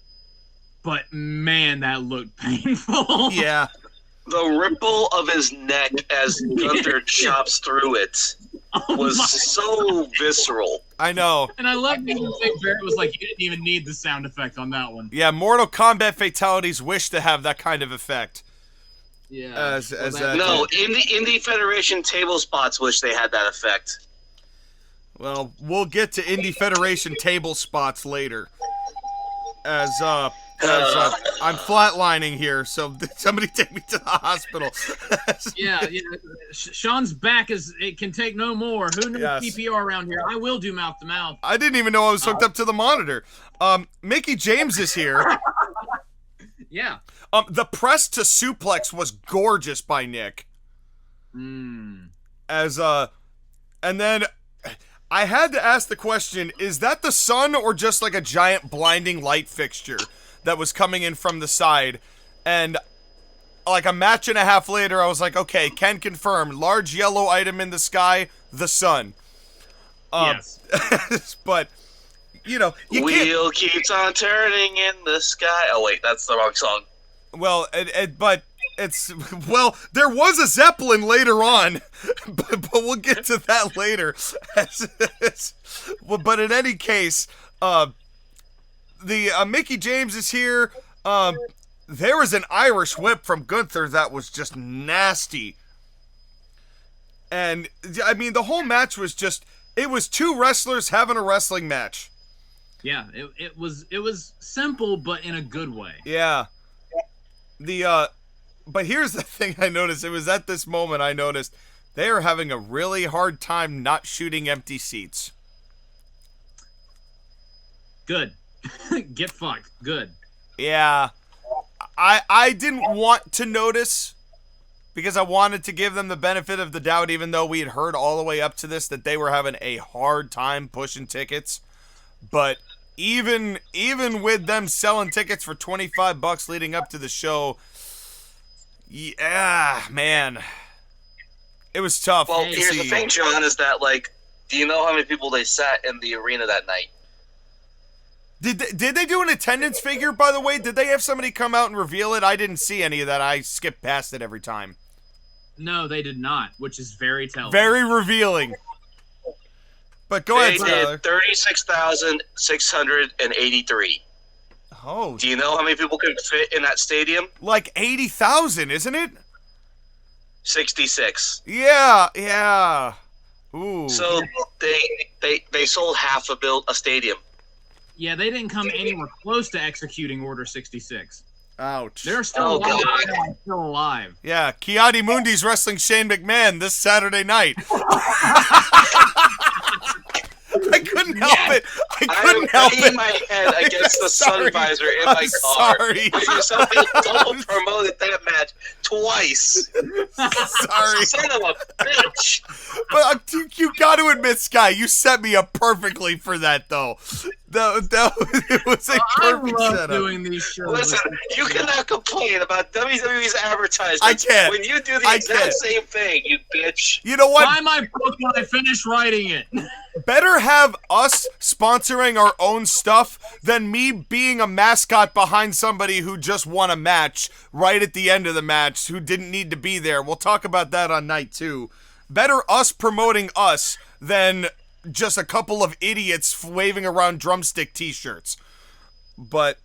but man, that looked painful. Yeah. The ripple of his neck as Gunther chops through it. was so visceral. I know. And I love that Barrett was like, you didn't even need the sound effect on that one. Yeah, Mortal Kombat fatalities wish to have that kind of effect. Yeah. No, Indie Federation table spots wish they had that effect. Well, we'll get to Indie Federation table spots later. As I'm flatlining here, so somebody take me to the hospital. yeah. Sean's back it can take no more. Who knows PPR around here? I will do mouth to mouth. I didn't even know I was hooked up to the monitor. Mickey James is here. Yeah. The press to suplex was gorgeous by Nick. And then I had to ask the question, is that the sun or just like a giant blinding light fixture that was coming in from the side? And like a match and a half later, I was like, okay, can confirm. Large yellow item in the sky, the sun. Yes. But, you know, Wheel keeps on turning in the sky. Oh, wait, that's the wrong song. Well, but it's, well, there was a Zeppelin later on, but we'll get to that later. But in any case, the Mickey James is here. There was an Irish whip from Gunther that was just nasty. And, I mean, the whole match was just, it was two wrestlers having a wrestling match. Yeah, it was simple, but in a good way. Yeah. But here's the thing I noticed. It was at this moment I noticed they are having a really hard time not shooting empty seats. Good. Get fucked. Good. Yeah. I didn't want to notice because I wanted to give them the benefit of the doubt, even though we had heard all the way up to this that they were having a hard time pushing tickets. But even with them selling tickets for $25 leading up to the show, yeah, man, it was tough. Well, here's the thing, John, is that, like, do you know how many people they sat in the arena that night? Did they do an attendance figure, by the way? Did they have somebody come out and reveal it? I didn't see any of that. I skipped past it every time. No, they did not, which is very telling. Very revealing. But go ahead, Tyler. They did 36,683. Oh. Do you know how many people can fit in that stadium? Like 80,000, isn't it? 66. Yeah. Ooh. So they sold half a stadium. Yeah, they didn't come anywhere close to executing Order 66. Ouch. They're still alive. Yeah, Kiadi Mundi's wrestling Shane McMahon this Saturday night. I couldn't help it. I couldn't help it. I my head against the sun visor in my car. Sorry. Somebody double promoted that match twice. Sorry. Son of a bitch. But you got to admit, Sky, you set me up perfectly for that, though. It was a perfect I love setup. doing these shows. Listen, you cannot complain about WWE's advertisements. I can't. When you do the exact same thing, you bitch. You know what? Buy my book when I finish writing it. Better have us sponsoring our own stuff than me being a mascot behind somebody who just won a match right at the end of the match who didn't need to be there. We'll talk about that on night 2. Better us promoting us than just a couple of idiots waving around drumstick t-shirts. But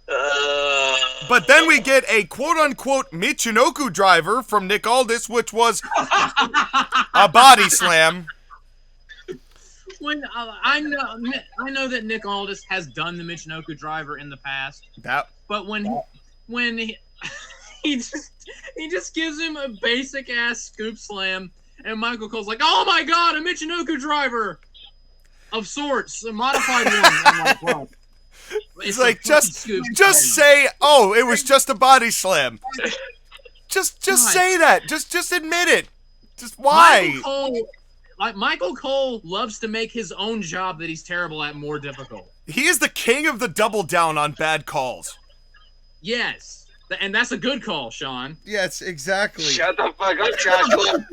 then we get a quote-unquote Michinoku driver from Nick Aldis, which was a body slam. When I know that Nick Aldis has done the Michinoku driver in the past, but when he just gives him a basic ass scoop slam, and Michael Cole's like, "Oh my god, a Michinoku driver of sorts, a modified one." I'm like, well, it's like just say, "Oh, it was just a body slam." Just say that. Just admit it. Just why? Michael Cole loves to make his own job that he's terrible at more difficult. He is the king of the double down on bad calls. Yes. And that's a good call, Sean. Yes, exactly. Shut the fuck up, Joshua.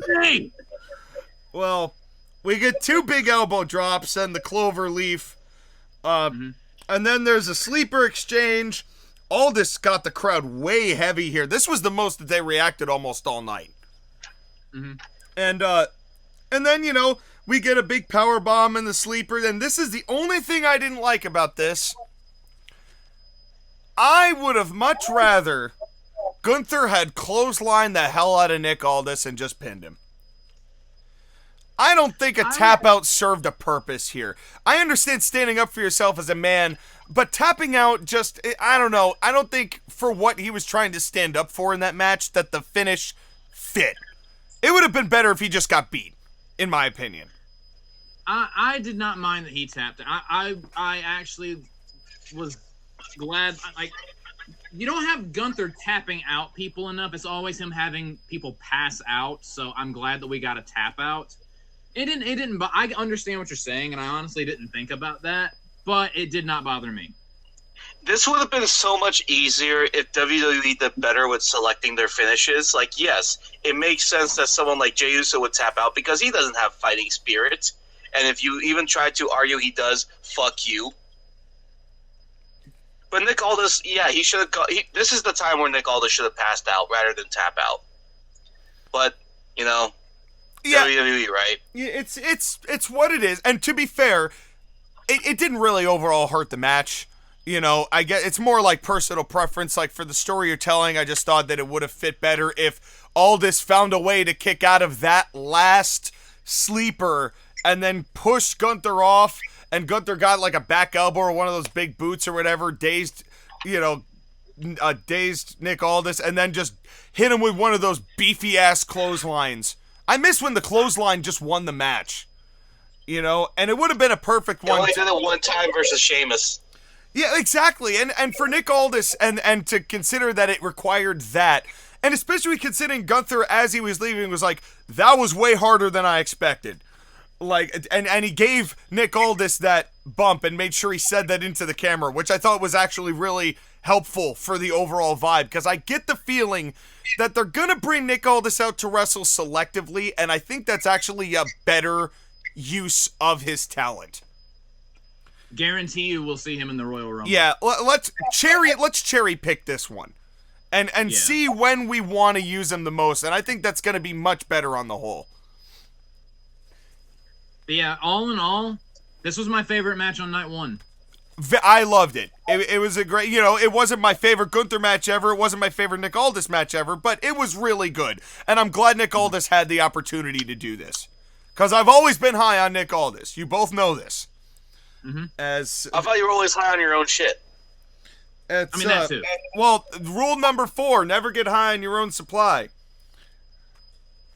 Well, we get 2 big elbow drops and the clover leaf. And then there's a sleeper exchange. Aldis got the crowd way heavy here. This was the most that they reacted almost all night. And then, you know, We get a big power bomb in the sleeper, and this is the only thing I didn't like about this. I would have much rather Gunther had clotheslined the hell out of Nick Aldis and just pinned him. I don't think a tap out served a purpose here. I understand standing up for yourself as a man, but tapping out just, I don't know. I don't think for what he was trying to stand up for in that match that the finish fit. It would have been better if he just got beat, in my opinion. I did not mind that he tapped. I actually was glad. Like, you don't have Gunther tapping out people enough. It's always him having people pass out. So I'm glad that we got a tap out. It didn't. But I understand what you're saying, and I honestly didn't think about that. But it did not bother me. This would have been so much easier if WWE did better with selecting their finishes. Like, yes, it makes sense that someone like Jey Uso would tap out because he doesn't have fighting spirit. And if you even try to argue he does, fuck you. But Nick Aldis, yeah, he should have. This is the time where Nick Aldis should have passed out rather than tap out. But yeah. WWE, right? Yeah, it's what it is. And to be fair, it didn't really overall hurt the match. I get it's more like personal preference. Like for the story you're telling, I just thought that it would have fit better if Aldis found a way to kick out of that last sleeper and then push Gunther off, and Gunther got like a back elbow or one of those big boots or whatever, dazed Nick Aldis, and then just hit him with one of those beefy ass clotheslines. I miss when the clothesline just won the match, and it would have been a perfect one. He only did it one time versus Sheamus. Yeah, exactly, and for Nick Aldis, and to consider that it required that, and especially considering Gunther as he was leaving was like, that was way harder than I expected. Like, and he gave Nick Aldis that bump and made sure he said that into the camera, which I thought was actually really helpful for the overall vibe, because I get the feeling that they're gonna bring Nick Aldis out to wrestle selectively, and I think that's actually a better use of his talent. Guarantee you we'll see him in the Royal Rumble. Yeah, let's cherry pick this one, and see when we want to use him the most, and I think that's gonna be much better on the whole. But yeah, all in all, this was my favorite match on night one. I loved it. It was a great, it wasn't my favorite Gunther match ever. It wasn't my favorite Nick Aldis match ever, but it was really good. And I'm glad Nick Aldis had the opportunity to do this. Because I've always been high on Nick Aldis. You both know this. Mm-hmm. I thought you were always high on your own shit. That too. Well, rule number 4, never get high on your own supply.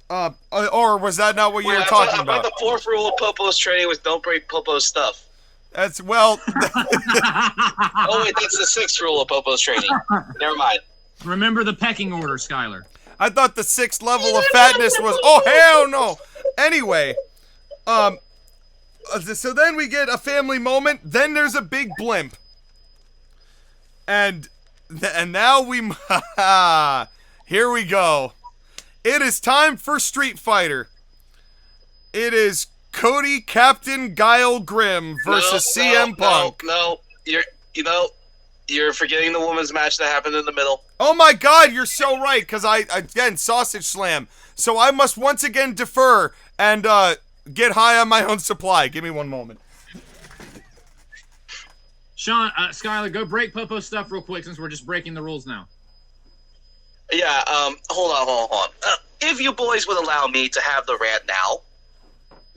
Or was that not what you were talking about? The 4th rule of Popo's training was don't break Popo's stuff. That's, well... Oh, wait, that's the 6th rule of Popo's training. Never mind. Remember the pecking order, Skyler. I thought the 6th level of fatness was... Oh, hell no! Anyway, so then we get a family moment, then there's a big blimp. And now we... Here we go. It is time for Street Fighter. It is Cody Captain Guile Grimm versus CM Punk. No, you're forgetting the women's match that happened in the middle. Oh my God, you're so right, because again, sausage slam. So I must once again defer and get high on my own supply. Give me one moment. Sean, Skyler, go break Popo's stuff real quick since we're just breaking the rules now. Yeah, hold on. If you boys would allow me to have the rant now.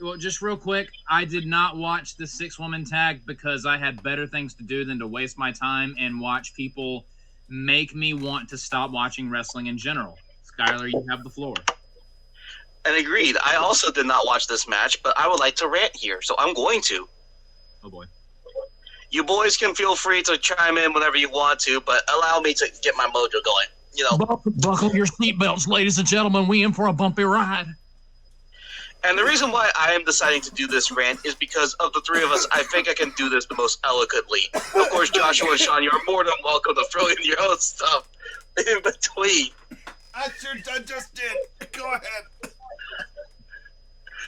Well, just real quick, I did not watch the 6-woman tag because I had better things to do than to waste my time and watch people make me want to stop watching wrestling in general. Skyler, you have the floor. And agreed. I also did not watch this match, but I would like to rant here, so I'm going to. Oh, boy. You boys can feel free to chime in whenever you want to, but allow me to get my mojo going. Buckle your seatbelts, ladies and gentlemen. We in for a bumpy ride. And the reason why I am deciding to do this rant is because of the 3 of us, I think I can do this the most eloquently. Of course, Joshua and Sean, you're more than welcome to throw in your own stuff in between. I just did. Go ahead.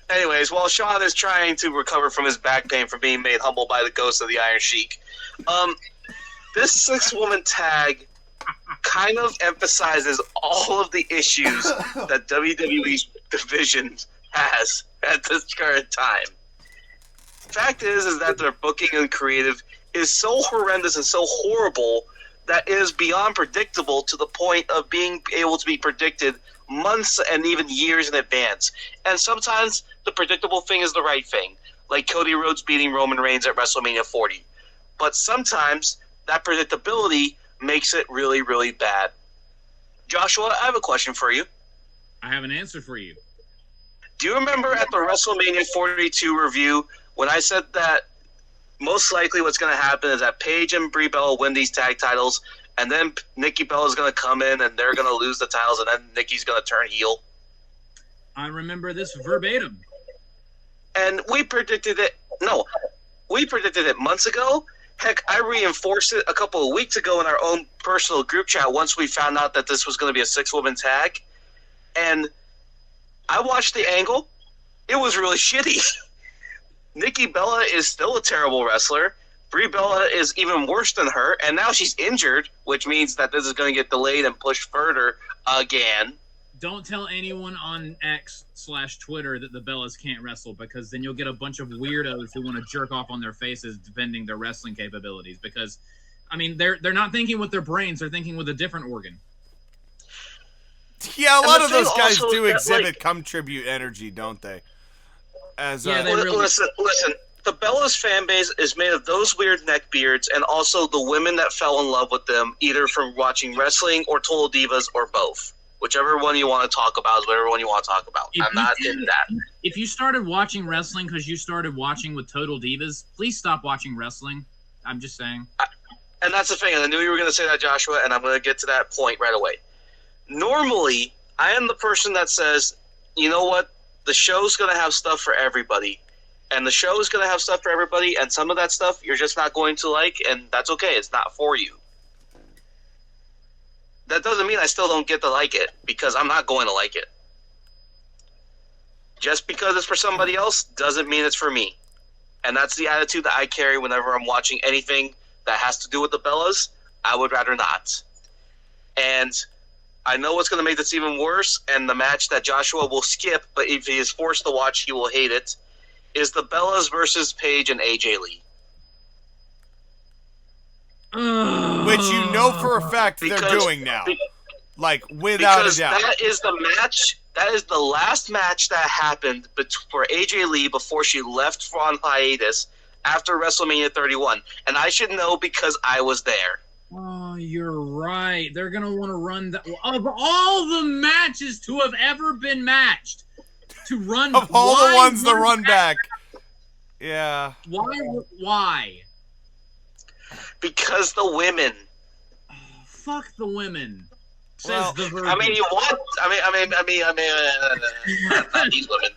Anyways, while Sean is trying to recover from his back pain from being made humble by the ghost of the Iron Sheik, this 6-woman tag kind of emphasizes all of the issues that WWE's division has. at this current time. Fact is that their booking and creative is so horrendous and so horrible that it is beyond predictable to the point of being able to be predicted months and even years in advance. And sometimes the predictable thing is the right thing, like Cody Rhodes beating Roman Reigns at WrestleMania 40. But sometimes that predictability makes it really, really bad. Joshua, I have a question for you. I have an answer for you. Do you remember at the WrestleMania 42 review when I said that most likely what's going to happen is that Paige and Brie Bella win these tag titles, and then Nikki Bella's going to come in and they're going to lose the titles, and then Nikki's going to turn heel? I remember this verbatim. And we predicted it. No, we predicted it months ago. Heck, I reinforced it a couple of weeks ago in our own personal group chat once we found out that this was going to be a 6-woman tag. And I watched the angle. It was really shitty. Nikki Bella is still a terrible wrestler. Brie Bella is even worse than her, and now she's injured, which means that this is going to get delayed and pushed further again. Don't tell anyone on X/Twitter that the Bellas can't wrestle, because then you'll get a bunch of weirdos who want to jerk off on their faces defending their wrestling capabilities. Because, I mean, they're not thinking with their brains; they're thinking with a different organ. Yeah, a lot of those guys also do that, exhibit like, come tribute energy, don't they? As Yeah, they really- listen. The Bellas fan base is made of those weird neckbeards and also the women that fell in love with them, either from watching wrestling or Total Divas or both. Whichever one you want to talk about is whatever one you want to talk about. I'm not in that. If you started watching wrestling because you started watching with Total Divas, please stop watching wrestling. I'm just saying. And that's the thing. And I knew you were going to say that, Joshua, and I'm going to get to that point right away. Normally, I am the person that says, you know what? The show's going to have stuff for everybody. And the show is going to have stuff for everybody, and some of that stuff you're just not going to like, and that's okay. It's not for you. That doesn't mean I still don't get to like it, because I'm not going to like it. Just because it's for somebody else doesn't mean it's for me. And that's the attitude that I carry whenever I'm watching anything that has to do with the Bellas. I would rather not. And I know what's going to make this even worse, and the match that Joshua will skip, but if he is forced to watch, he will hate it, is the Bellas versus Paige and AJ Lee. Which you know for a fact they're doing now. Like, without a doubt. That is the match. That is the last match that happened for AJ Lee before she left on hiatus after WrestleMania 31. And I should know because I was there. Oh, you're right. They're going to want to run that. Of all the matches to have ever been matched, to run. Of all the ones to run back. Yeah. Why? Because the women. Oh, fuck the women. Says Well, the virgin. I mean, you want? Not these women.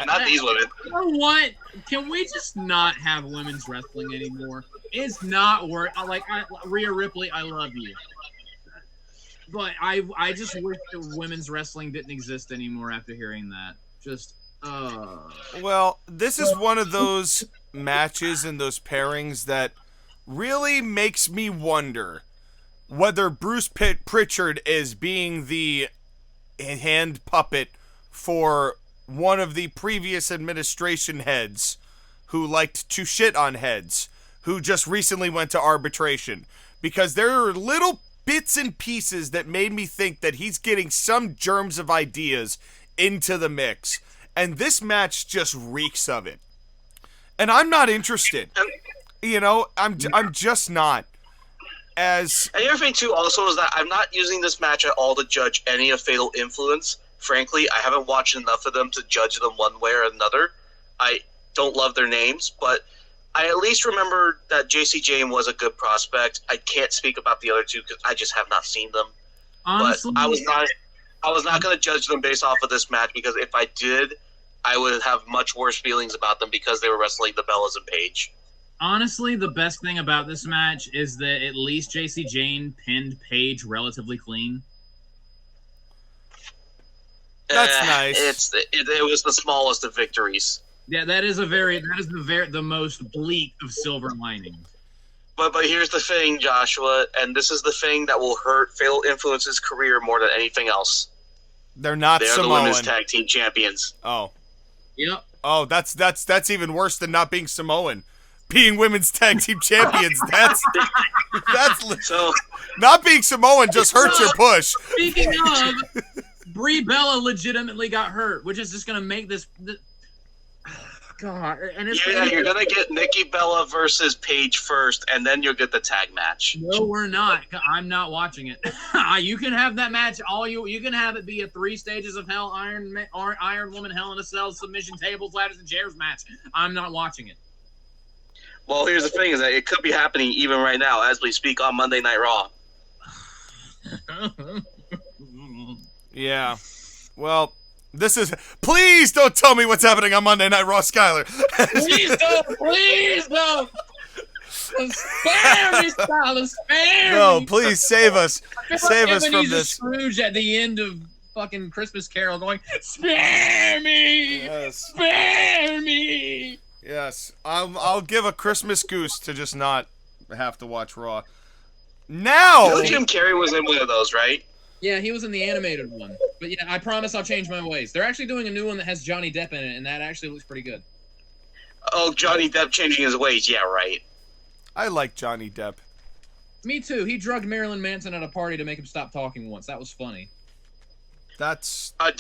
Not these women. You know what? Can we just not have women's wrestling anymore? It's not worth. Like Rhea Ripley, I love you, but I just wish that women's wrestling didn't exist anymore after hearing that. Just Well, this is one of those matches and those pairings that really makes me wonder whether Bruce Pritchard is being the hand puppet for one of the previous administration heads who liked to shit on heads, who just recently went to arbitration. Because there are little bits and pieces that made me think that he's getting some germs of ideas into the mix. And this match just reeks of it. And I'm not interested. You know, I'm just not. And the other thing, too, also, is that I'm not using this match at all to judge any of Fatal Influence. Frankly, I haven't watched enough of them to judge them one way or another. I don't love their names, but I at least remember that JC Jane was a good prospect. I can't speak about the other two because I just have not seen them. honestly, But I was not going to judge them based off of this match, because if I did, I would have much worse feelings about them because they were wrestling the Bellas and Paige. Honestly, the best thing about this match is that at least JC Jane pinned Paige relatively clean. That's nice. It was the smallest of victories. Yeah, that is the most bleak of silver linings. But here's the thing, Joshua, and this is the thing that will hurt Fatal Influence's career more than anything else. They're not They're Samoan. the women's tag team champions. Oh. Yep. Oh, that's even worse than not being Samoan. Being women's tag team champions. That's So not being Samoan just hurts your push. Speaking of, Brie Bella legitimately got hurt, which is just gonna make this. God, and it's you're gonna get Nikki Bella versus Paige first, and then you'll get the tag match. No, we're not. I'm not watching it. You can have that match. You can have it be a 3 stages of hell, Iron Woman, Hell in a Cell, submission tables, ladders, and chairs match. I'm not watching it. Well, here's the thing: is that it could be happening even right now as we speak on Monday Night Raw. Yeah. Well, this is. Please don't tell me what's happening on Monday Night Raw, Skyler. Please don't. Please don't. Spare me, Skyler. Spare me. No, please save us. Save us from Ebenezer this. Scrooge at the end of fucking Christmas Carol going, spare me. Yes. Spare me. Yes. I'll give a Christmas goose to just not have to watch Raw. Now. You know Jim Carrey was in one of those, right? Yeah, he was in the animated one. But yeah, I promise I'll change my ways. They're actually doing a new one that has Johnny Depp in it, and that actually looks pretty good. Oh, Johnny Depp changing his ways. Yeah, right. I like Johnny Depp. Me too. He drugged Marilyn Manson at a party to make him stop talking once. That was funny. That's Uh,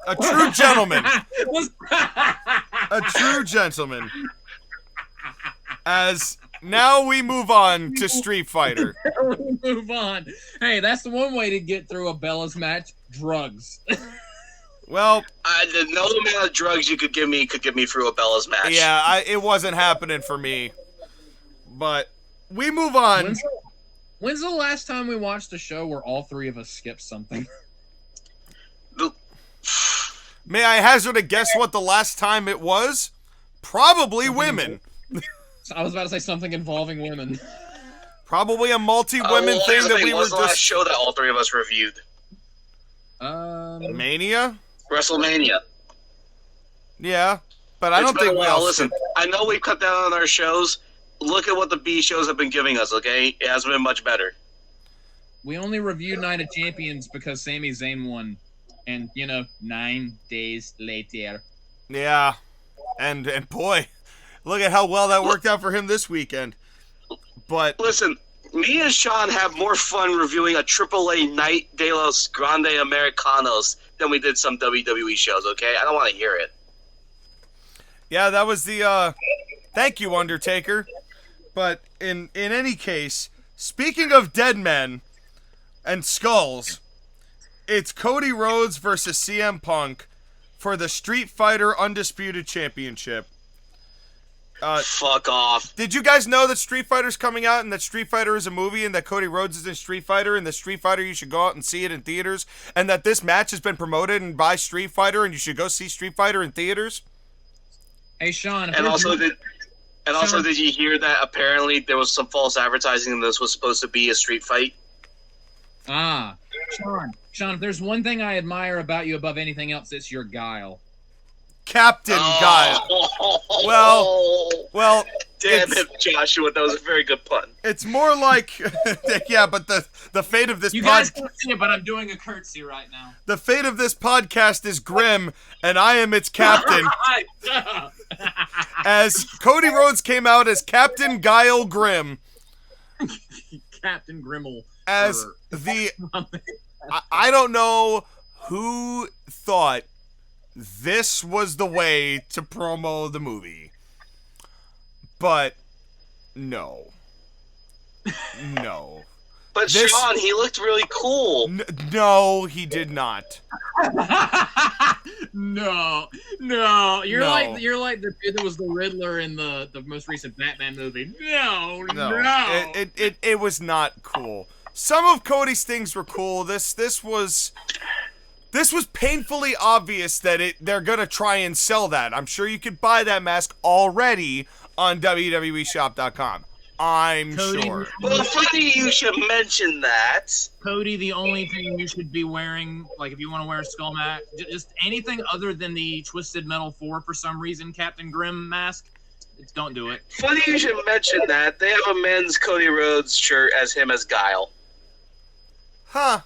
a true gentleman. A true gentleman. As now we move on to Street Fighter. We move on. Hey, that's the one way to get through a Bella's match. Drugs. Well, no amount of drugs you could give me through a Bella's match. yeah, it wasn't happening for me. But we move on. When's the last time we watched a show where all 3 of us skipped something? May I hazard a guess what the last time it was? Probably women. I was about to say something involving women. Probably a multi-women thing that we were was the last just... show that all 3 of us reviewed? Mania? WrestleMania. Yeah, but I don't think we all... Listen, I know we cut down on our shows. Look at what the B shows have been giving us, okay? It hasn't been much better. We only reviewed Night of Champions because Sami Zayn won. And, 9 days later. Yeah, and boy, look at how well that worked out for him this weekend. But listen, me and Sean have more fun reviewing a AAA Night de los Grande Americanos than we did some WWE shows, okay? I don't want to hear it. yeah, that was the thank you, Undertaker. But in any case, speaking of dead men and skulls, it's Cody Rhodes versus CM Punk for the Street Fighter Undisputed Championship. Fuck off. Did you guys know that Street Fighter's coming out and that Street Fighter is a movie and that Cody Rhodes is in Street Fighter and that Street Fighter you should go out and see it in theaters and that this match has been promoted and by Street Fighter and you should go see Street Fighter in theaters? Hey, Sean. And also, did you hear that apparently there was some false advertising and this was supposed to be a street fight? Sean, if there's one thing I admire about you above anything else, it's your guile. Captain Guile. Well, damn it, Joshua, that was a very good pun. It's more like, yeah, but the fate of this You guys can't see it, but I'm doing a curtsy right now. The fate of this podcast is grim, and I am its captain. As Cody Rhodes came out as Captain Guile Grimm. Captain Grimmel. As the... I don't know who thought this was the way to promo the movie. But no. No. But Sean, he looked really cool. No, he did not. No. You're like the dude that was the Riddler in the most recent Batman movie. No. It was not cool. Some of Cody's things were cool. This was painfully obvious that they're gonna try and sell that. I'm sure you could buy that mask already on WWEshop.com. I'm sure. Well, funny you should mention that. Cody, the only thing you should be wearing, like if you want to wear a skull mask, just anything other than the Twisted Metal 4 for some reason, Captain Grimm mask, don't do it. Funny you should mention that. They have a men's Cody Rhodes shirt as him as Guile. Huh.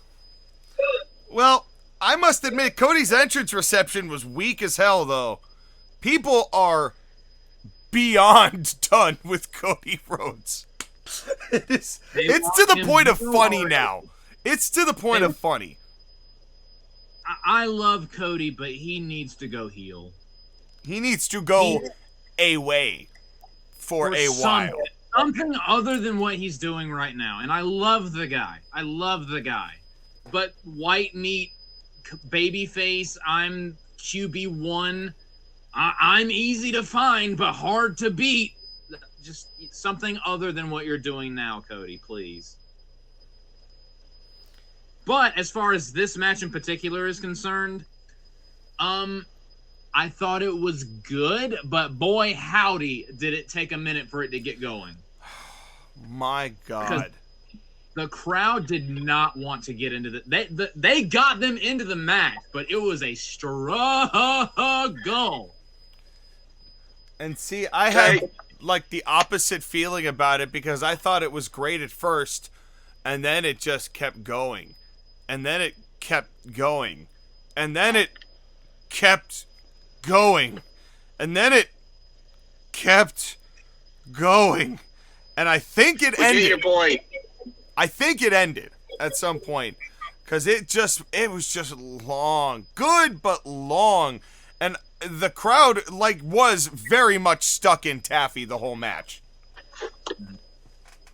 Well, I must admit, Cody's entrance reception was weak as hell, though. people are beyond done with Cody Rhodes. It's to the point of funny now. It's to the point of funny. I love Cody, but he needs to go heel. He needs to go away for a while. Something other than what he's doing right now. And I love the guy. But white meat, babyface, I'm QB1. I'm easy to find, but hard to beat. Just something other than what you're doing now, Cody, please. But as far as this match in particular is concerned, I thought it was good, but boy, howdy, did it take a minute for it to get going. My God. The crowd did not want to get into they got them into the match, but it was a struggle. And see, I had like the opposite feeling about it because I thought it was great at first, and then it just kept going. And then it kept going. And then it kept going. And then it kept going. And I think it ended. Your boy. I think it ended at some point. Because it was just long. Good, but long. And the crowd, was very much stuck in Taffy the whole match.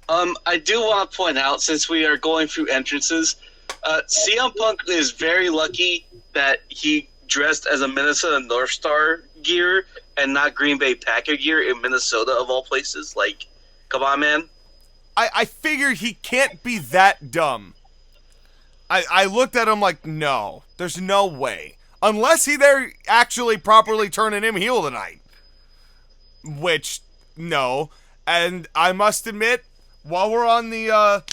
I do want to point out, since we are going through entrances, CM Punk is very lucky that he dressed as a Minnesota North Star gear and not Green Bay Packer gear in Minnesota, of all places. Like, come on, man. I figured he can't be that dumb. I looked at him like, no, there's no way. Unless they're actually properly turning him heel tonight. Which, no. And I must admit, while we're on the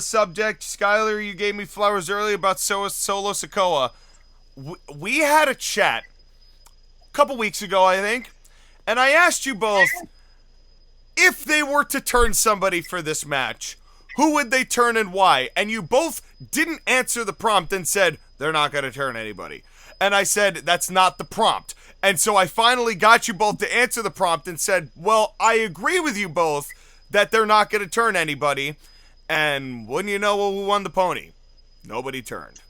subject, Skylar, you gave me flowers earlier about Solo Sikoa. We had a chat a couple weeks ago, I think, and I asked you both, if they were to turn somebody for this match, who would they turn and why? And you both didn't answer the prompt and said, they're not going to turn anybody. And I said, that's not the prompt. And so I finally got you both to answer the prompt and said, well, I agree with you both that they're not going to turn anybody. And wouldn't you know who won the pony? Nobody turned.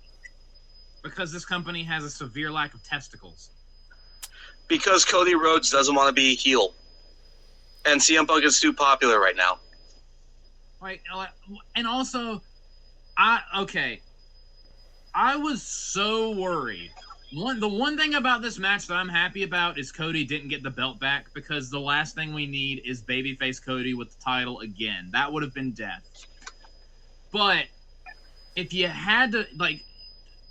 Because this company has a severe lack of testicles. Because Cody Rhodes doesn't want to be a heel. And CM Punk is too popular right now. Right, and also, I was so worried. The one thing about this match that I'm happy about is Cody didn't get the belt back, because the last thing we need is babyface Cody with the title again. That would have been death. But if you had to,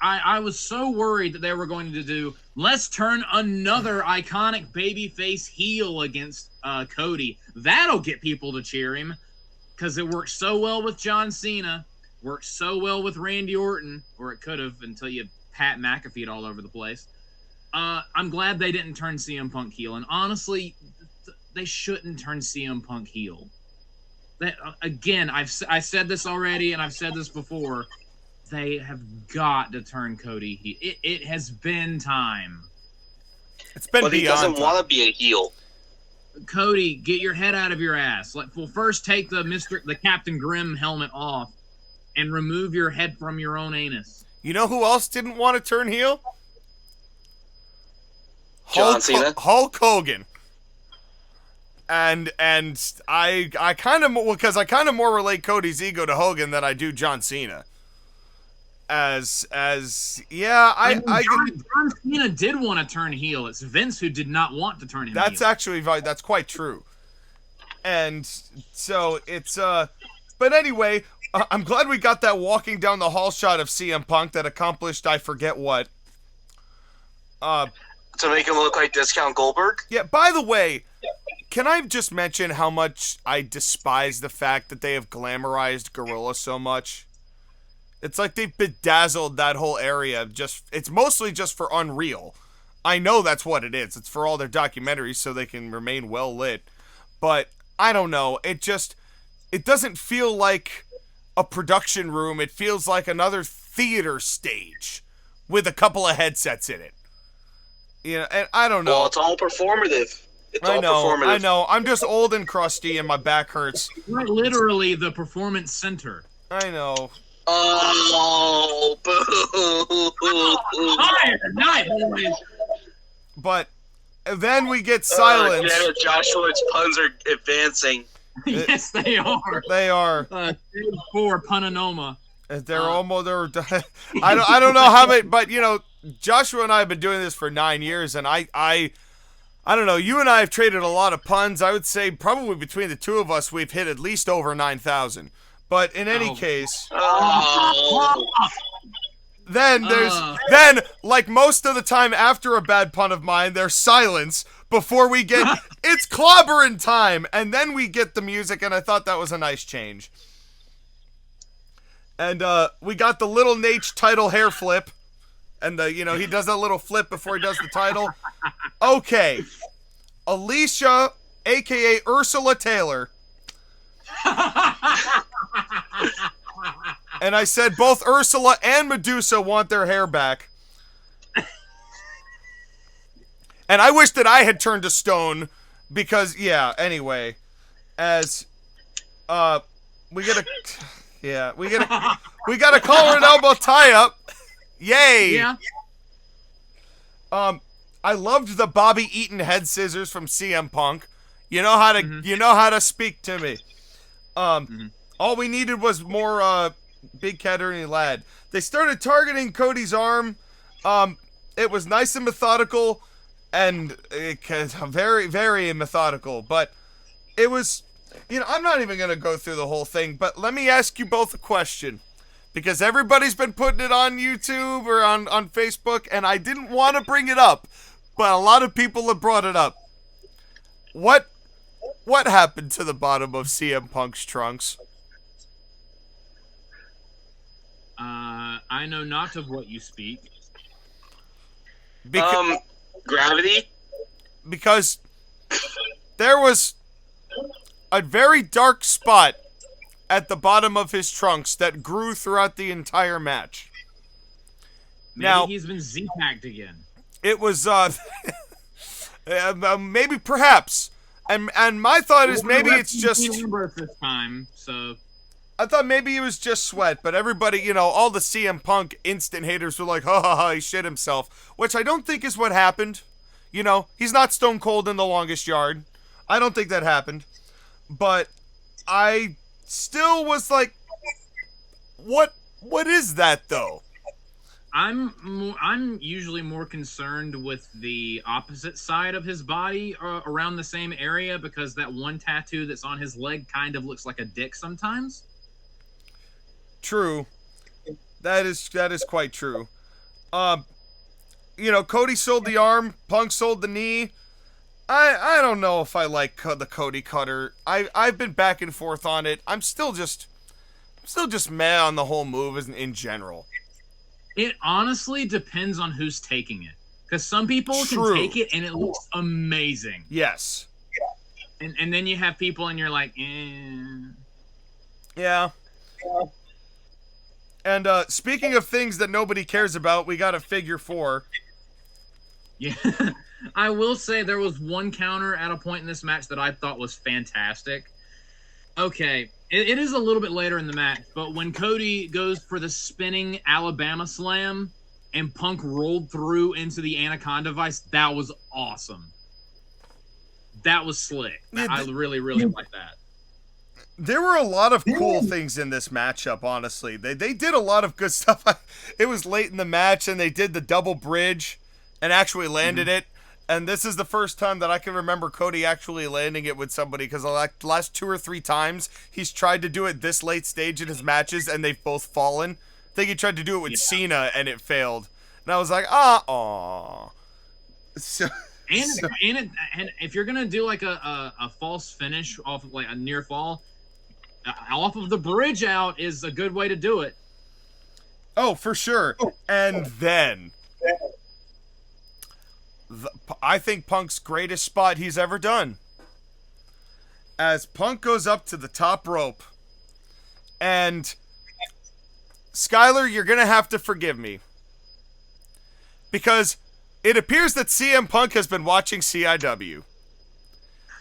I was so worried that they were going to do, let's turn another iconic babyface heel against Cody. That'll get people to cheer him, because it worked so well with John Cena, worked so well with Randy Orton, or it could have until you Pat McAfee all over the place. I'm glad they didn't turn CM Punk heel, and honestly, they shouldn't turn CM Punk heel. That again, I said this already, and I've said this before. They have got to turn Cody heel. It has been time. It's been. But he doesn't want to be a heel. Cody, get your head out of your ass. First take the Captain Grimm helmet off and remove your head from your own anus. You know who else didn't want to turn heel? John Cena? Hulk Hogan. And I kind of, because I kind of more relate Cody's ego to Hogan than I do John Cena. John Cena did want to turn heel. It's Vince who did not want to turn him heel. That's quite true. And so it's but anyway, I'm glad we got that walking down the hall shot of CM Punk that accomplished I forget what. To make him look like Discount Goldberg? Yeah, by the way, can I just mention how much I despise the fact that they have glamorized Gorilla so much? It's like they've bedazzled that whole area. It's mostly just for Unreal. I know that's what it is. It's for all their documentaries so they can remain well lit. But I don't know. It doesn't feel like a production room. It feels like another theater stage with a couple of headsets in it. You know, and I don't know. Well, it's all performative. It's all performative. I know. I'm just old and crusty, and my back hurts. You're literally the performance center. I know. Oh, boo! But then we get silence. Joshua's puns are advancing. Yes, they are. They are. Stage 4 Punanoma. They're almost. I don't know how many, but you know, Joshua and I have been doing this for 9 years, and I don't know. You and I have traded a lot of puns. I would say probably between the two of us, we've hit at least over 9,000. But in any case, then then like most of the time after a bad pun of mine, there's silence before we get it's clobbering time, and then we get the music, and I thought that was a nice change. And we got the Little Nate title hair flip, and he does that little flip before he does the title. Okay, Alicia, aka Ursula Taylor. And I said both Ursula and Medusa want their hair back. And I wish that I had turned to stone because, anyway, as we got a collar and elbow tie-up. Yay! Yeah. I loved the Bobby Eaton head scissors from CM Punk. You know how to speak to me. All we needed was more Big Cat Ernie Ladd. They started targeting Cody's arm. It was nice and methodical, and very, very methodical. But it was, I'm not even gonna go through the whole thing. But let me ask you both a question, because everybody's been putting it on YouTube or on Facebook, and I didn't want to bring it up, but a lot of people have brought it up. What happened to the bottom of CM Punk's trunks? I know not of what you speak. Gravity? Because there was a very dark spot at the bottom of his trunks that grew throughout the entire match. Maybe he's been Z-packed again. It was, maybe, perhaps. And my thought is maybe it's just... this time, so... I thought maybe it was just sweat, but everybody, all the CM Punk instant haters were like, ha ha ha, he shit himself. Which I don't think is what happened. He's not Stone Cold in the Longest Yard. I don't think that happened. But I still was like, what is that, though? I'm usually more concerned with the opposite side of his body around the same area, because that one tattoo that's on his leg kind of looks like a dick sometimes. True. That is quite true. Cody sold the arm, Punk sold the knee. I don't know if I like the Cody cutter. I've been back and forth on it. I'm still just meh on the whole move in general. It honestly depends on who's taking it, because some people can take it and it looks amazing. Yes. And then you have people and you're like, eh. Yeah. And speaking of things that nobody cares about, we got a figure 4. Yeah. I will say there was one counter at a point in this match that I thought was fantastic. Okay, it is a little bit later in the match, but when Cody goes for the spinning Alabama slam and Punk rolled through into the Anaconda Vice, that was awesome. That was slick. I really, really like that. There were a lot of cool things in this matchup, honestly. They did a lot of good stuff. It was late in the match, and they did the double bridge and actually landed it. And this is the first time that I can remember Cody actually landing it with somebody, because the last 2 or 3 times he's tried to do it this late stage in his matches, and they've both fallen. I think he tried to do it with Cena, and it failed. And I was like, aw. And if you're gonna do like a false finish off of like a near fall, off of the bridge out is a good way to do it. Oh, for sure. And then I think Punk's greatest spot he's ever done. As Punk goes up to the top rope, and Skylar, you're gonna have to forgive me, because It appears that CM Punk has been watching CIW.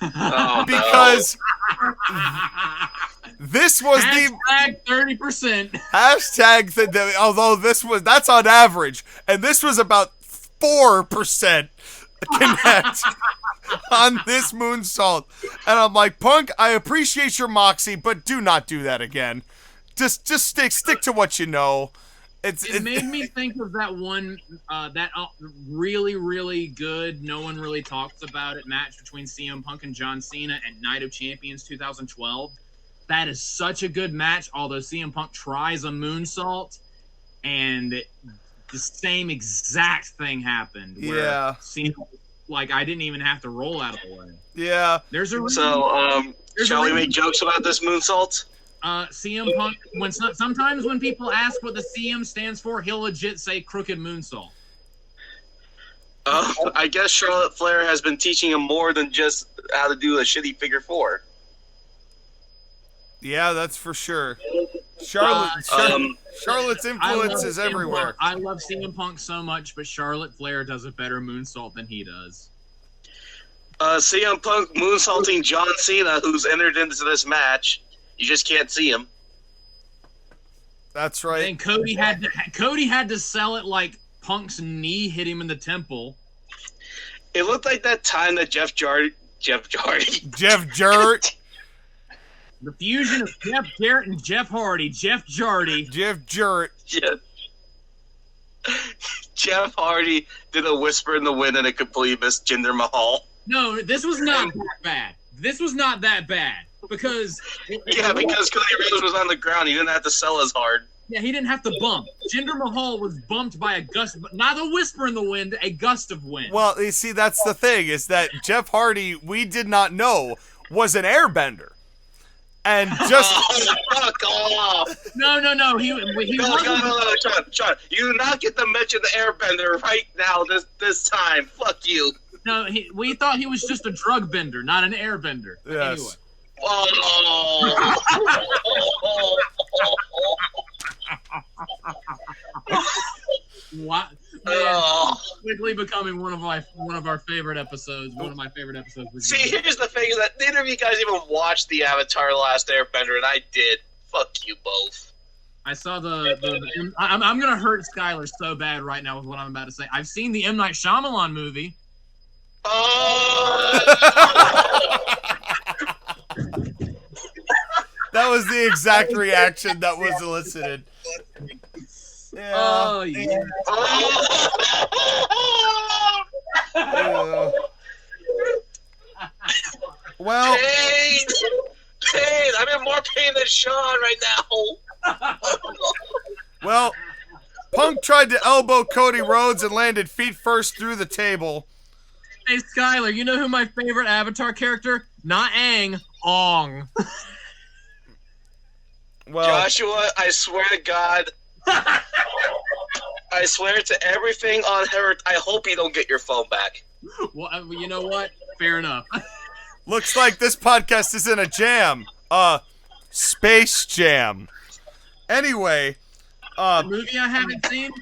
Oh, Because this was Hashtag 30%. hashtag, although that's on average, and this was about 4% connect on this moonsault. And I'm like, Punk, I appreciate your moxie, but do not do that again. Just stick to what you know. It made me think of that one, really, really good, no one really talks about it, match between CM Punk and John Cena at Night of Champions 2012. That is such a good match, although CM Punk tries a moonsault, and the same exact thing happened. Where Cena, like, I didn't even have to roll out of the way. Yeah. Shall we make jokes about this moonsault? CM Punk, sometimes when people ask what the CM stands for, he'll legit say crooked moonsault. I guess Charlotte Flair has been teaching him more than just how to do a shitty figure 4. Yeah, that's for sure. Charlotte's influence is everywhere. I love CM Punk so much, but Charlotte Flair does a better moonsault than he does. CM Punk moonsaulting John Cena, who's entered into this match. You just can't see him. That's right. And Cody had to sell it like Punk's knee hit him in the temple. It looked like that time that Jeff Jarrett. The fusion of Jeff Jarrett and Jeff Hardy. Jeff Jarrett. Jeff Hardy did a whisper in the wind and it completely missed Jinder Mahal. No, this was not that bad. This was not that bad. Because Cody Rhodes was on the ground. He didn't have to sell as hard. Yeah, he didn't have to bump. Jinder Mahal was bumped by a gust, not a whisper in the wind, a gust of wind. Well, you see, that's the thing, is that Jeff Hardy, we did not know, was an airbender. And just... fuck off! No. He Sean, you do not get to mention the airbender right now this time. Fuck you. No, we thought he was just a drug bender, not an airbender. Yes. Anyway. What? Quickly becoming one of our favorite episodes. One of my favorite episodes. See, here's the thing: is that neither of you guys even watched the Avatar: The Last Airbender, and I did. Fuck you both. I saw I'm gonna hurt Skylar so bad right now with what I'm about to say. I've seen the M. Night Shyamalan movie. That was the exact reaction that was elicited. Yeah. Oh, yeah. Well, pain! I'm in more pain than Sean right now. Well, Punk tried to elbow Cody Rhodes and landed feet first through the table. Hey, Skylar, you know who my favorite Avatar character? Not Aang, Ong. Well, Joshua, I swear to God, I swear to everything on Earth, I hope you don't get your phone back. Well, you know what? Fair enough. Looks like this podcast is in a jam. Space Jam. Anyway, the movie I haven't seen?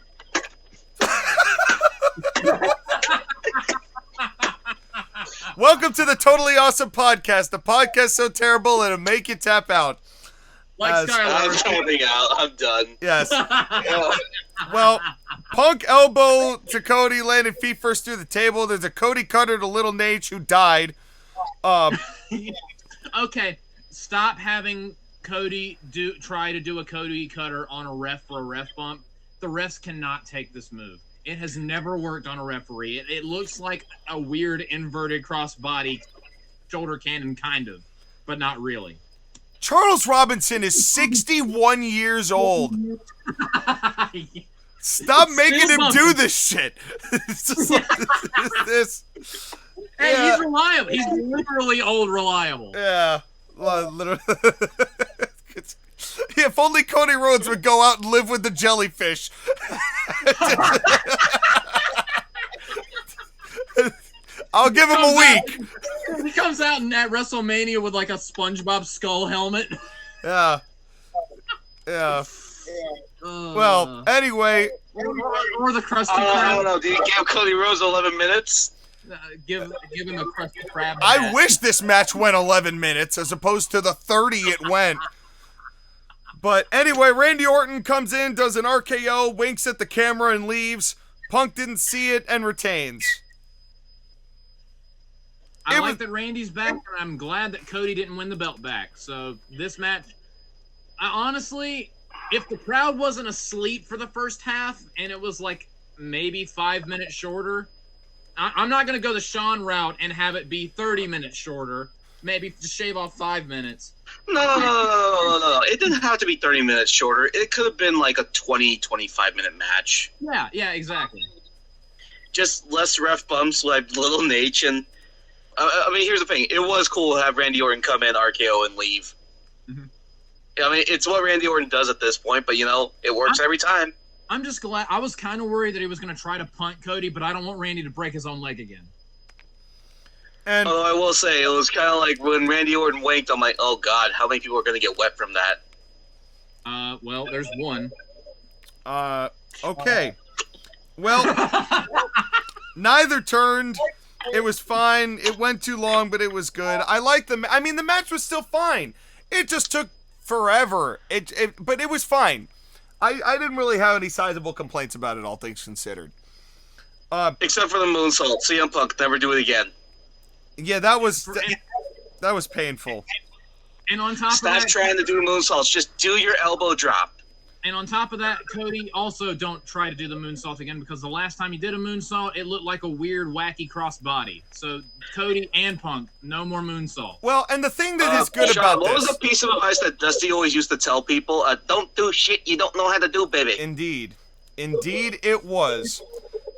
Welcome to the Totally Awesome Podcast, the podcast so terrible it'll make you tap out. Like Skylar. I'm tapping out. I'm done. Yes. Well, Punk elbow to Cody, landed feet first through the table. There's a Cody cutter to Little Nate who died. Okay, stop having Cody try to do a Cody cutter on a ref for a ref bump. The refs cannot take this move. It has never worked on a referee. It looks like a weird inverted crossbody shoulder cannon, kind of, but not really. Charles Robinson is 61 years old. Stop making him do this shit. It's just like this. Hey, yeah. He's reliable. He's literally old reliable. Yeah. Literally. If only Cody Rhodes would go out and live with the jellyfish. I'll give him a week. He comes out at WrestleMania with like a SpongeBob skull helmet. Yeah. Yeah. Well, anyway, Or the Krusty I Krab. don't know. Do you give Cody Rhodes 11 minutes? Give him a Krusty Krab. I wish this match went 11 minutes as opposed to the 30 it went. But anyway, Randy Orton comes in, does an RKO, winks at the camera, and leaves. Punk didn't see it and retains. I like that Randy's back, and I'm glad that Cody didn't win the belt back. So this match, honestly, if the crowd wasn't asleep for the first half and it was like maybe 5 minutes shorter, I'm not going to go the Shawn route and have it be 30 minutes shorter. Maybe just shave off 5 minutes. No. It didn't have to be 30 minutes shorter. It could have been like a 25-minute match. Yeah, exactly. Just less ref bumps like Little Nate. And I mean, here's the thing. It was cool to have Randy Orton come in, RKO, and leave. Mm-hmm. I mean, it's what Randy Orton does at this point, but, it works every time. I'm just glad. I was kind of worried that he was going to try to punt Cody, but I don't want Randy to break his own leg again. And although I will say, it was kind of like when Randy Orton winked, I'm like, oh, God, how many people are going to get wet from that? Well, there's one. Okay. Well, neither turned. It was fine. It went too long, but it was good. I like the match was still fine. It just took forever. But it was fine. I didn't really have any sizable complaints about it, all things considered. Except for the moonsault. CM Punk, never do it again. Yeah, that was painful. And on top Stop of that, trying to do moonsaults. Just do your elbow drop. And on top of that, Cody, also don't try to do the moonsault again, because the last time you did a moonsault, it looked like a weird, wacky crossbody. So, Cody and Punk, no more moonsault. Well, and the thing that is good Sean, about what this... was a piece of advice that Dusty always used to tell people? Don't do shit you don't know how to do, baby. Indeed it was.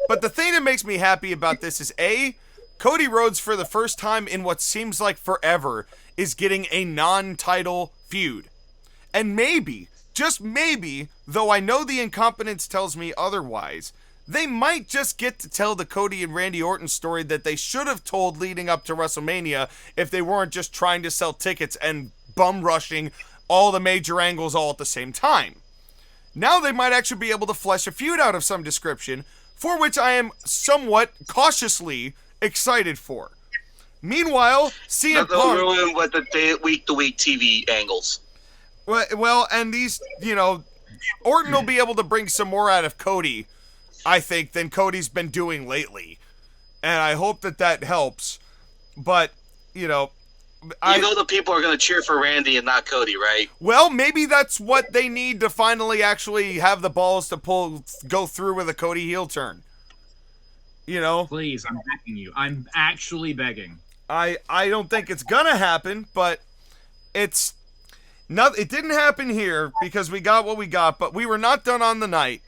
But the thing that makes me happy about this is, A, Cody Rhodes, for the first time in what seems like forever, is getting a non-title feud. And maybe, just maybe, though I know the incompetence tells me otherwise, they might just get to tell the Cody and Randy Orton story that they should have told leading up to WrestleMania if they weren't just trying to sell tickets and bum rushing all the major angles all at the same time. Now they might actually be able to flesh a feud out of some description, for which I am somewhat cautiously excited for. Meanwhile, CM Punk... They'll ruin with the week-to-week TV angles. Well, and these, Orton will be able to bring some more out of Cody, I think, than Cody's been doing lately. And I hope that helps. But, I know the people are going to cheer for Randy and not Cody, right? Well, maybe that's what they need to finally actually have the balls to go through with a Cody heel turn. Please, I'm begging you. I'm actually begging. I don't think it's gonna happen, but it didn't happen here because we got what we got, but we were not done on the night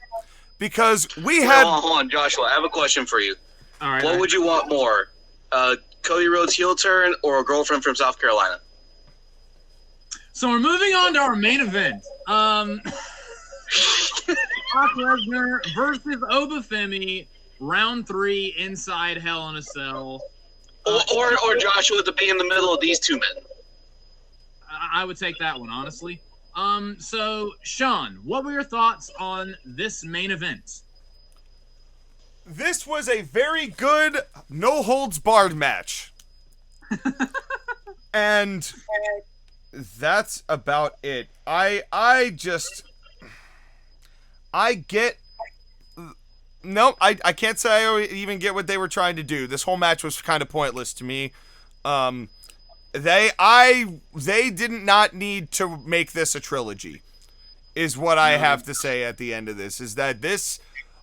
because we had... Hold on, Joshua, I have a question for you. All right. What would you want more? Cody Rhodes heel turn or a girlfriend from South Carolina? So we're moving on to our main event. Brock Lesnar versus Obafemi, round 3 inside Hell in a Cell. Or Joshua to be in the middle of these two men. I would take that one, honestly. So, Sean, what were your thoughts on this main event? This was a very good no-holds-barred match. And that's about it. I can't say I even get what they were trying to do. This whole match was kind of pointless to me. They did not need to make this a trilogy, is what I have to say at the end of this. Is that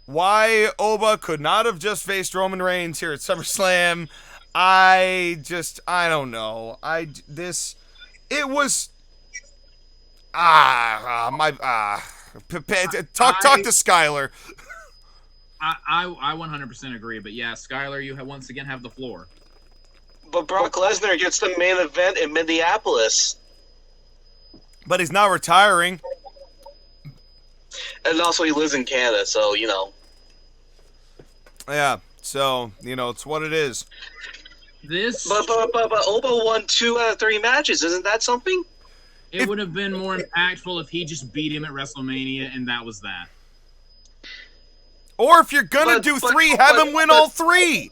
why Oba could not have just faced Roman Reigns here at SummerSlam? I don't know. Talk to Skylar. I 100% agree, but yeah, Skylar, you once again have the floor. But Brock Lesnar gets the main event in Minneapolis. But he's not retiring. And also he lives in Canada, so, Yeah, so, it's what it is. But Oba won 2 out of 3 matches. Isn't that something? It would have been more impactful if he just beat him at WrestleMania, and that was that. Or if you're gonna do 3, have him win all 3.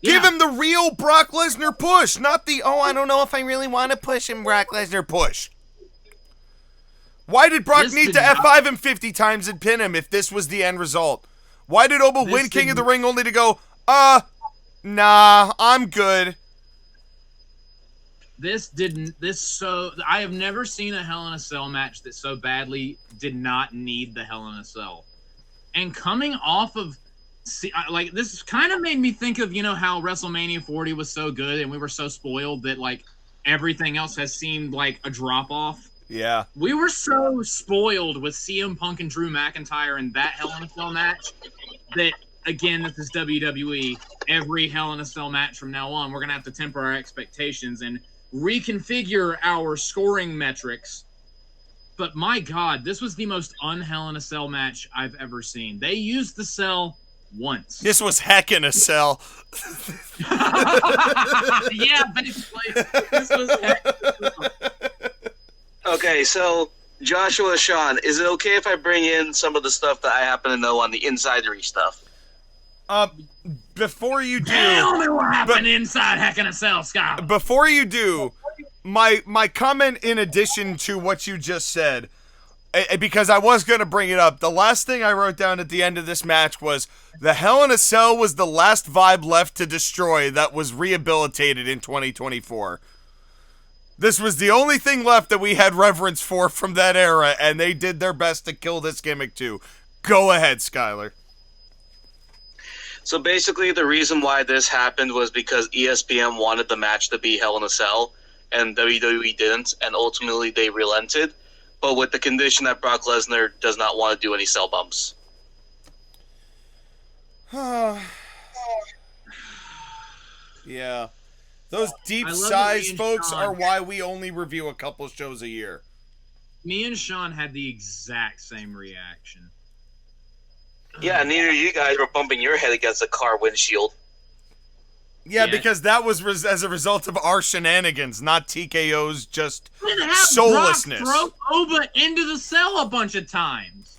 Give him the real Brock Lesnar push, not the, oh, I don't know if I really want to push him, Brock Lesnar push. Why did Brock need to F5 him 50 times and pin him if this was the end result? Why did Oba win King of the Ring only to go, nah, I'm good? I have never seen a Hell in a Cell match that so badly did not need the Hell in a Cell. And coming off of, this kind of made me think of, how WrestleMania 40 was so good and we were so spoiled that, everything else has seemed like a drop-off. Yeah. We were so spoiled with CM Punk and Drew McIntyre in that Hell in a Cell match that, again, this is WWE. Every Hell in a Cell match from now on, we're going to have to temper our expectations and reconfigure our scoring metrics. But my God, this was the most un-Hell in a Cell match I've ever seen. They used the cell once. This was heck in a cell. Yeah, basically. This was heck in a cell. Okay, so Joshua, Sean, is it okay if I bring in some of the stuff that I happen to know on the insidery stuff? Before you do, tell me what happened inside Heck in a Cell, Scott. Before you do, my comment in addition to what you just said, because I was going to bring it up, the last thing I wrote down at the end of this match was, the Hell in a Cell was the last vibe left to destroy that was rehabilitated in 2024. This was the only thing left that we had reverence for from that era, and they did their best to kill this gimmick too. Go ahead, Skylar. So basically, the reason why this happened was because ESPN wanted the match to be Hell in a Cell, and WWE didn't, and ultimately they relented, but with the condition that Brock Lesnar does not want to do any cell bumps. Yeah. Those deep sighs, folks, are why we only review a couple shows a year. Me and Sean had the exact same reaction. Yeah, neither of you guys were bumping your head against a car windshield. Yeah, because that was as a result of our shenanigans, not TKO's just soullessness. Brock throw Oba into the cell a bunch of times.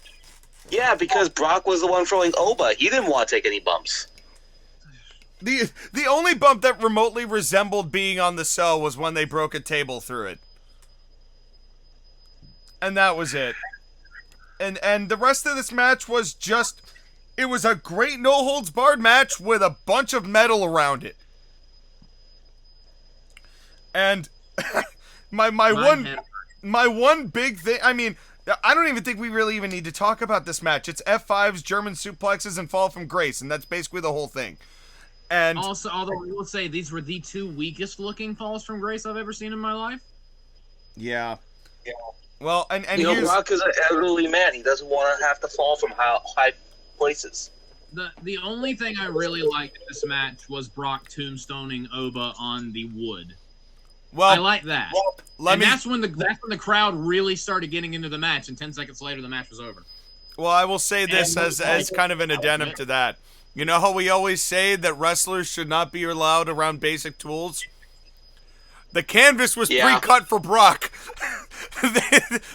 Yeah, because Brock was the one throwing Oba. He didn't want to take any bumps. The only bump that remotely resembled being on the cell was when they broke a table through it. And that was it. And the rest of this match was just, it was a great no-holds-barred match with a bunch of metal around it. And my one big thing, I mean, I don't even think we really even need to talk about this match. It's F5s, German suplexes, and fall from grace, and that's basically the whole thing. And also, although we will say these were the 2 weakest looking falls from grace I've ever seen in my life. Yeah. Well, and Brock is an elderly man. He doesn't want to have to fall from high places. The only thing I really liked in this match was Brock tombstoning Oba on the wood. Well, I like that. That's when the crowd really started getting into the match, and 10 seconds later the match was over. Well, I will say this as kind of an addendum to that. You know how we always say that wrestlers should not be allowed around basic tools? The canvas was pre-cut for Brock.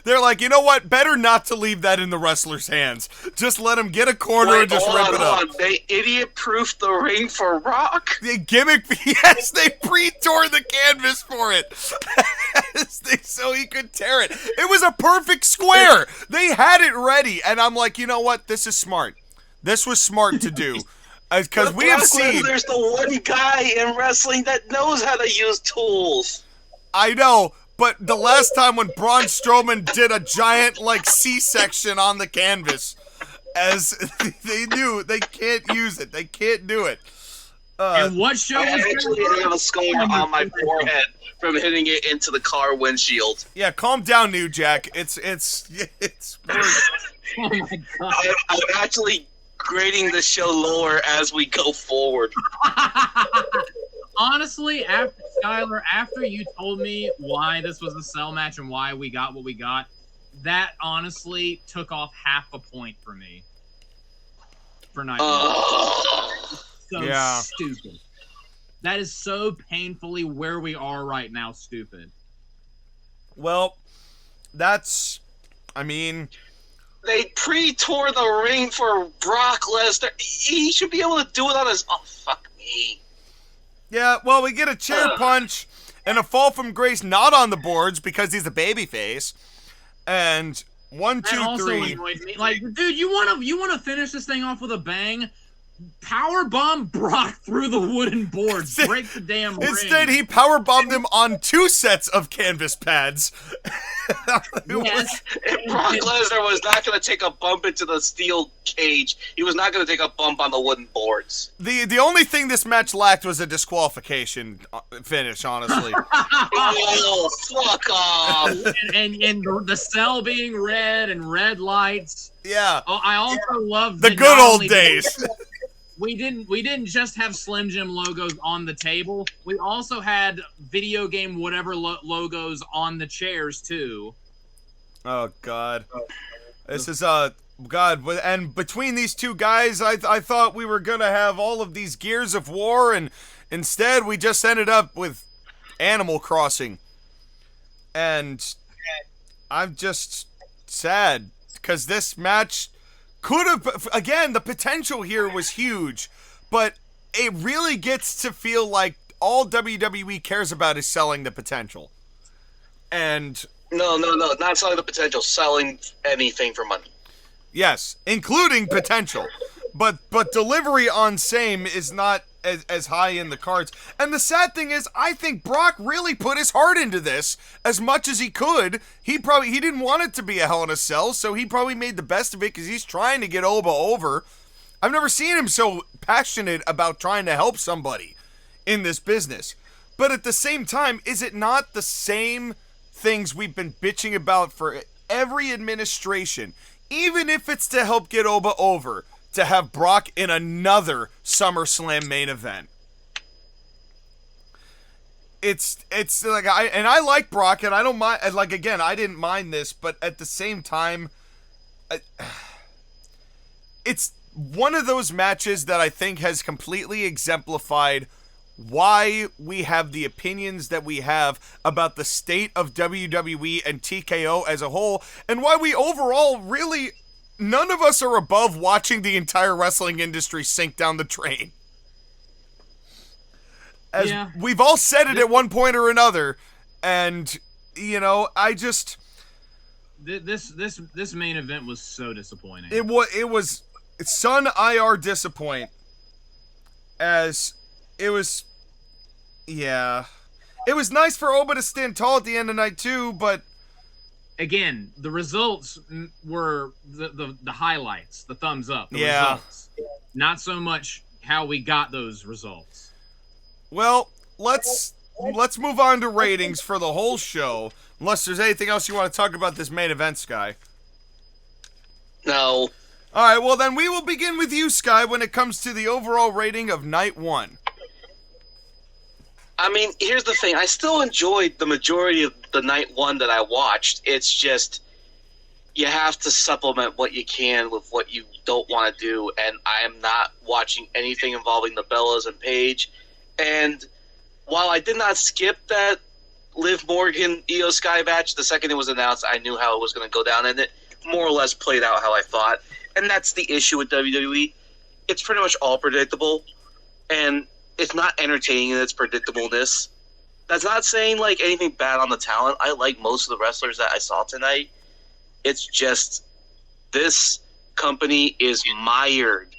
They're like, you know what? Better not to leave that in the wrestler's hands. Just let him get a corner and just rip it up. They idiot-proofed the ring for Brock? The gimmick, yes, they pre-tore the canvas for it. So he could tear it. It was a perfect square. They had it ready. And I'm like, you know what? This is smart. This was smart to do. Because we have seen... There's the one guy in wrestling that knows how to use tools. I know, but the last time when Braun Strowman did a giant, C-section on the canvas, as they knew they can't use it. They can't do it. And what show was I actually have a scar on my forehead from hitting it into the car windshield. Yeah, calm down, New Jack. It's Oh my God. I'm actually grading the show lower as we go forward. Honestly, after you told me why this was a cell match and why we got what we got, that honestly took off half a point for me. For night. Stupid. That is so painfully where we are right now, stupid. Well, that's... I mean... They pre-tore the ring for Brock Lesnar. He should be able to do it on his... Oh, fuck me. Yeah, well, we get a chair punch and a fall from grace not on the boards because he's a babyface. And 1, 2, 3. That also annoyed me. Like, dude, you wanna finish this thing off with a bang? Power bomb Brock through the wooden boards. Break the damn ring. Instead, he power bombed him on 2 sets of canvas pads. Yes. And Brock Lesnar was not going to take a bump into the steel cage. He was not going to take a bump on the wooden boards. The only thing this match lacked was a disqualification finish, honestly. Oh, fuck off. and the cell being red and red lights. Yeah. Oh, I also love the good old days. We didn't just have Slim Jim logos on the table. We also had video game whatever logos on the chairs too. Oh God, this is God. And between these two guys, I thought we were gonna have all of these Gears of War, and instead we just ended up with Animal Crossing. And I'm just sad because this match could have, again, the potential here was huge, but it really gets to feel like all WWE cares about is selling the potential. And No, not selling the potential, selling anything for money. yes, including potential. But delivery on same is not as high in the cards. And the sad thing is, I think Brock really put his heart into this as much as he could. He didn't want it to be a Hell in a Cell, so he probably made the best of it because he's trying to get Oba over. I've never seen him so passionate about trying to help somebody in this business. But at the same time, is it not the same things we've been bitching about for every administration, even if it's to help get Oba over, to have Brock in another SummerSlam main event? It's like I like Brock, and I don't mind. Like, again, I didn't mind this, but at the same time, it's one of those matches that I think has completely exemplified why we have the opinions that we have about the state of WWE and TKO as a whole, and why we overall really, none of us are above watching the entire wrestling industry sink down the drain. As we've all said it at one point or another, and you know, I just this main event was so disappointing. It was Sun IR disappoint, as it was. Yeah, it was nice for Oba to stand tall at the end of night 2, but again, the results were the highlights, the thumbs up, the yeah. results. Not so much how we got those results. Well, let's move on to ratings for the whole show, unless there's anything else you want to talk about this main event, Sky. No. All right, well then we will begin with you, Sky, when it comes to the overall rating of night 1. I mean, here's the thing. I still enjoyed the majority of the night 1 that I watched. It's just you have to supplement what you can with what you don't want to do, and I am not watching anything involving the Bellas and Paige. And while I did not skip that Liv Morgan Io Sky match, the second it was announced, I knew how it was going to go down, and it more or less played out how I thought. And that's the issue with WWE. It's pretty much all predictable, and it's not entertaining in its predictableness. That's not saying like anything bad on the talent. I like most of the wrestlers that I saw tonight. It's just this company is mired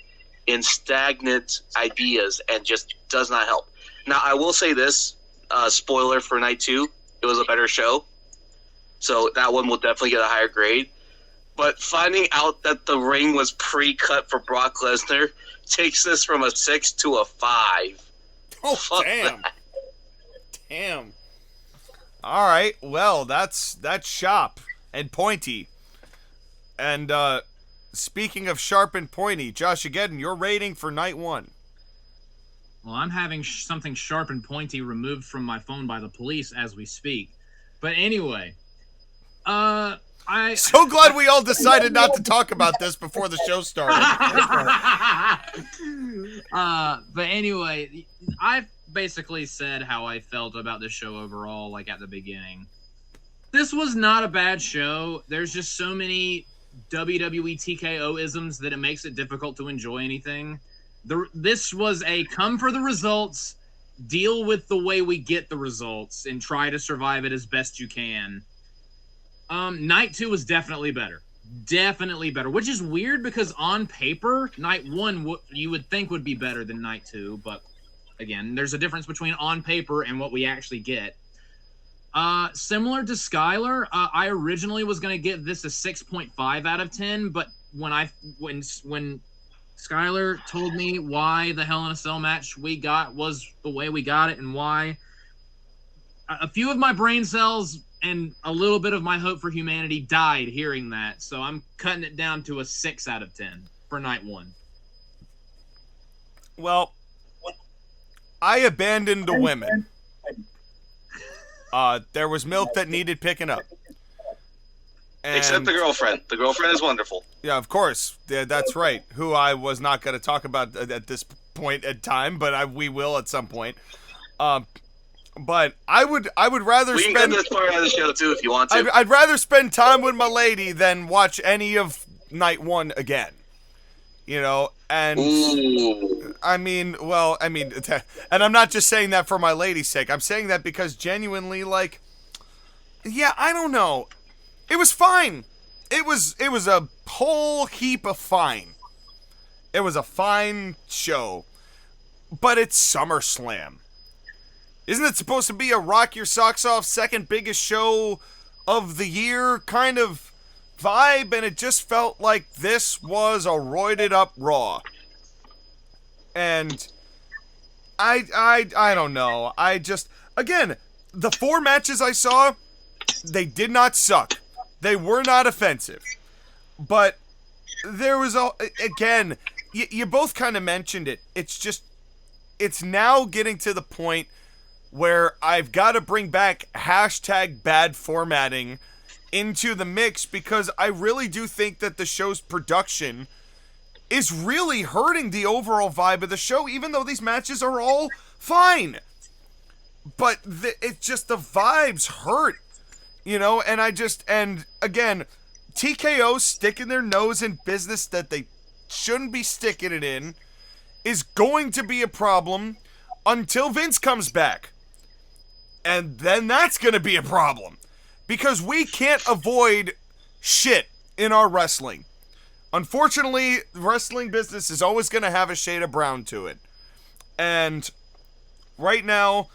in stagnant ideas and just does not help. Now, I will say this, spoiler for night 2, it was a better show. So that one will definitely get a higher grade. But finding out that the ring was pre-cut for Brock Lesnar takes this from a 6 to a 5. Oh, fuck damn. that. Damn. All right, well, that's sharp and pointy. And speaking of sharp and pointy, JoshAgeddon, your rating for night 1. Well, I'm having something sharp and pointy removed from my phone by the police as we speak. But anyway, so glad we all decided not to talk about this before the show started. But anyway, I've basically said how I felt about this show overall, like at the beginning. This was not a bad show. There's just so many WWE TKO isms that it makes it difficult to enjoy anything. This was a come for the results, deal with the way we get the results, and try to survive it as best you can. Night 2 was definitely better. Definitely better, which is weird because on paper, Night 1 you would think would be better than Night 2, but again, there's a difference between on paper and what we actually get. Similar to Skylar, I originally was going to give this a 6.5 out of 10, but when Skylar told me why the Hell in a Cell match we got was the way we got it and why, a few of my brain cells and a little bit of my hope for humanity died hearing that, so I'm cutting it down to a 6 out of 10 for Night 1. Well, I abandoned the women. There was milk that needed picking up. And, except the girlfriend. The girlfriend is wonderful. Yeah, of course. Yeah, that's right. Who I was not going to talk about at this point in time, but we will at some point. But I would rather we can get this part of the show too if you want to. I'd rather spend time with my lady than watch any of Night 1 again. You know, and Ooh. I mean, and I'm not just saying that for my lady's sake. I'm saying that because genuinely, like, yeah, I don't know. It was fine. It was a whole heap of fine. It was a fine show. But it's SummerSlam. Isn't it supposed to be a rock your socks off second biggest show of the year kind of vibe? And it just felt like this was a roided up Raw. And I don't know. I just, again, the 4 matches I saw, they did not suck. They were not offensive. But there was, again, you both kind of mentioned it. It's just, it's now getting to the point where I've got to bring back hashtag bad formatting into the mix because I really do think that the show's production is really hurting the overall vibe of the show, even though these matches are all fine. But it's just the vibes hurt, you know, and again, TKO sticking their nose in business that they shouldn't be sticking it in is going to be a problem until Vince comes back. And then that's going to be a problem. Because we can't avoid shit in our wrestling. Unfortunately, wrestling business is always going to have a shade of brown to it. And right now,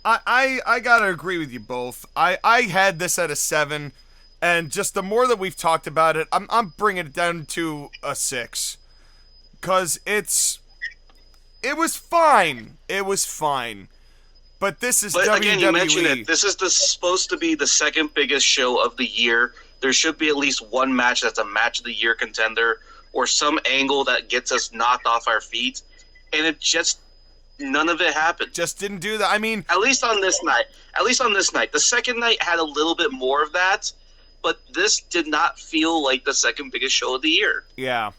I got to agree with you both. I had this at a 7. And just the more that we've talked about it, I'm bringing it down to a 6. Because it was fine. It was fine. But this is WWE. Again, you mentioned it. This is supposed to be the second biggest show of the year. There should be at least one match that's a match of the year contender or some angle that gets us knocked off our feet. And it just, none of it happened. Just didn't do that. I mean, at least on this night. The second night had a little bit more of that, but this did not feel like the second biggest show of the year. Yeah.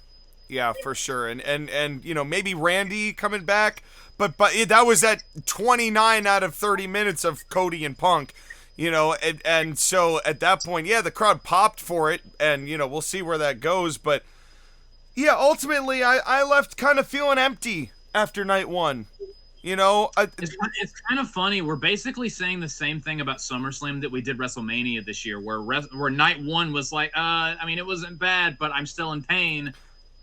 Yeah, for sure. And you know, maybe Randy coming back. But that was at 29 out of 30 minutes of Cody and Punk, you know, and so at that point, yeah, the crowd popped for it, and, you know, we'll see where that goes, but, yeah, ultimately, I left kind of feeling empty after Night 1, you know. It's kind of funny, we're basically saying the same thing about SummerSlam that we did WrestleMania this year, where Night 1 was like, I mean, it wasn't bad, but I'm still in pain.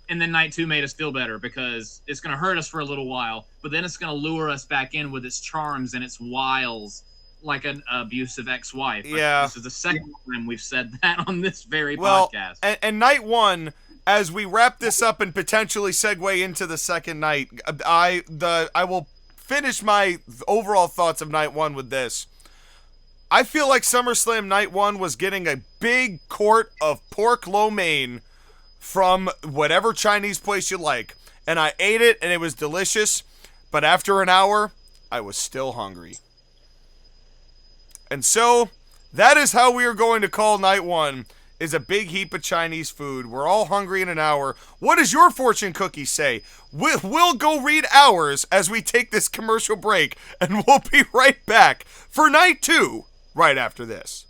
And then Night 2 made us feel better because it's going to hurt us for a little while, but then it's going to lure us back in with its charms and its wiles like an abusive ex-wife. Yeah. This is the second time we've said that on this very podcast. And Night 1, as we wrap this up and potentially segue into the second night, I will finish my overall thoughts of Night 1 with this. I feel like SummerSlam Night 1 was getting a big quart of pork lo mein from whatever Chinese place you like. And I ate it, and it was delicious. But after an hour, I was still hungry. And so, that is how we are going to call Night 1, is a big heap of Chinese food. We're all hungry in an hour. What does your fortune cookie say? We'll go read ours as we take this commercial break, and we'll be right back for Night 2 right after this.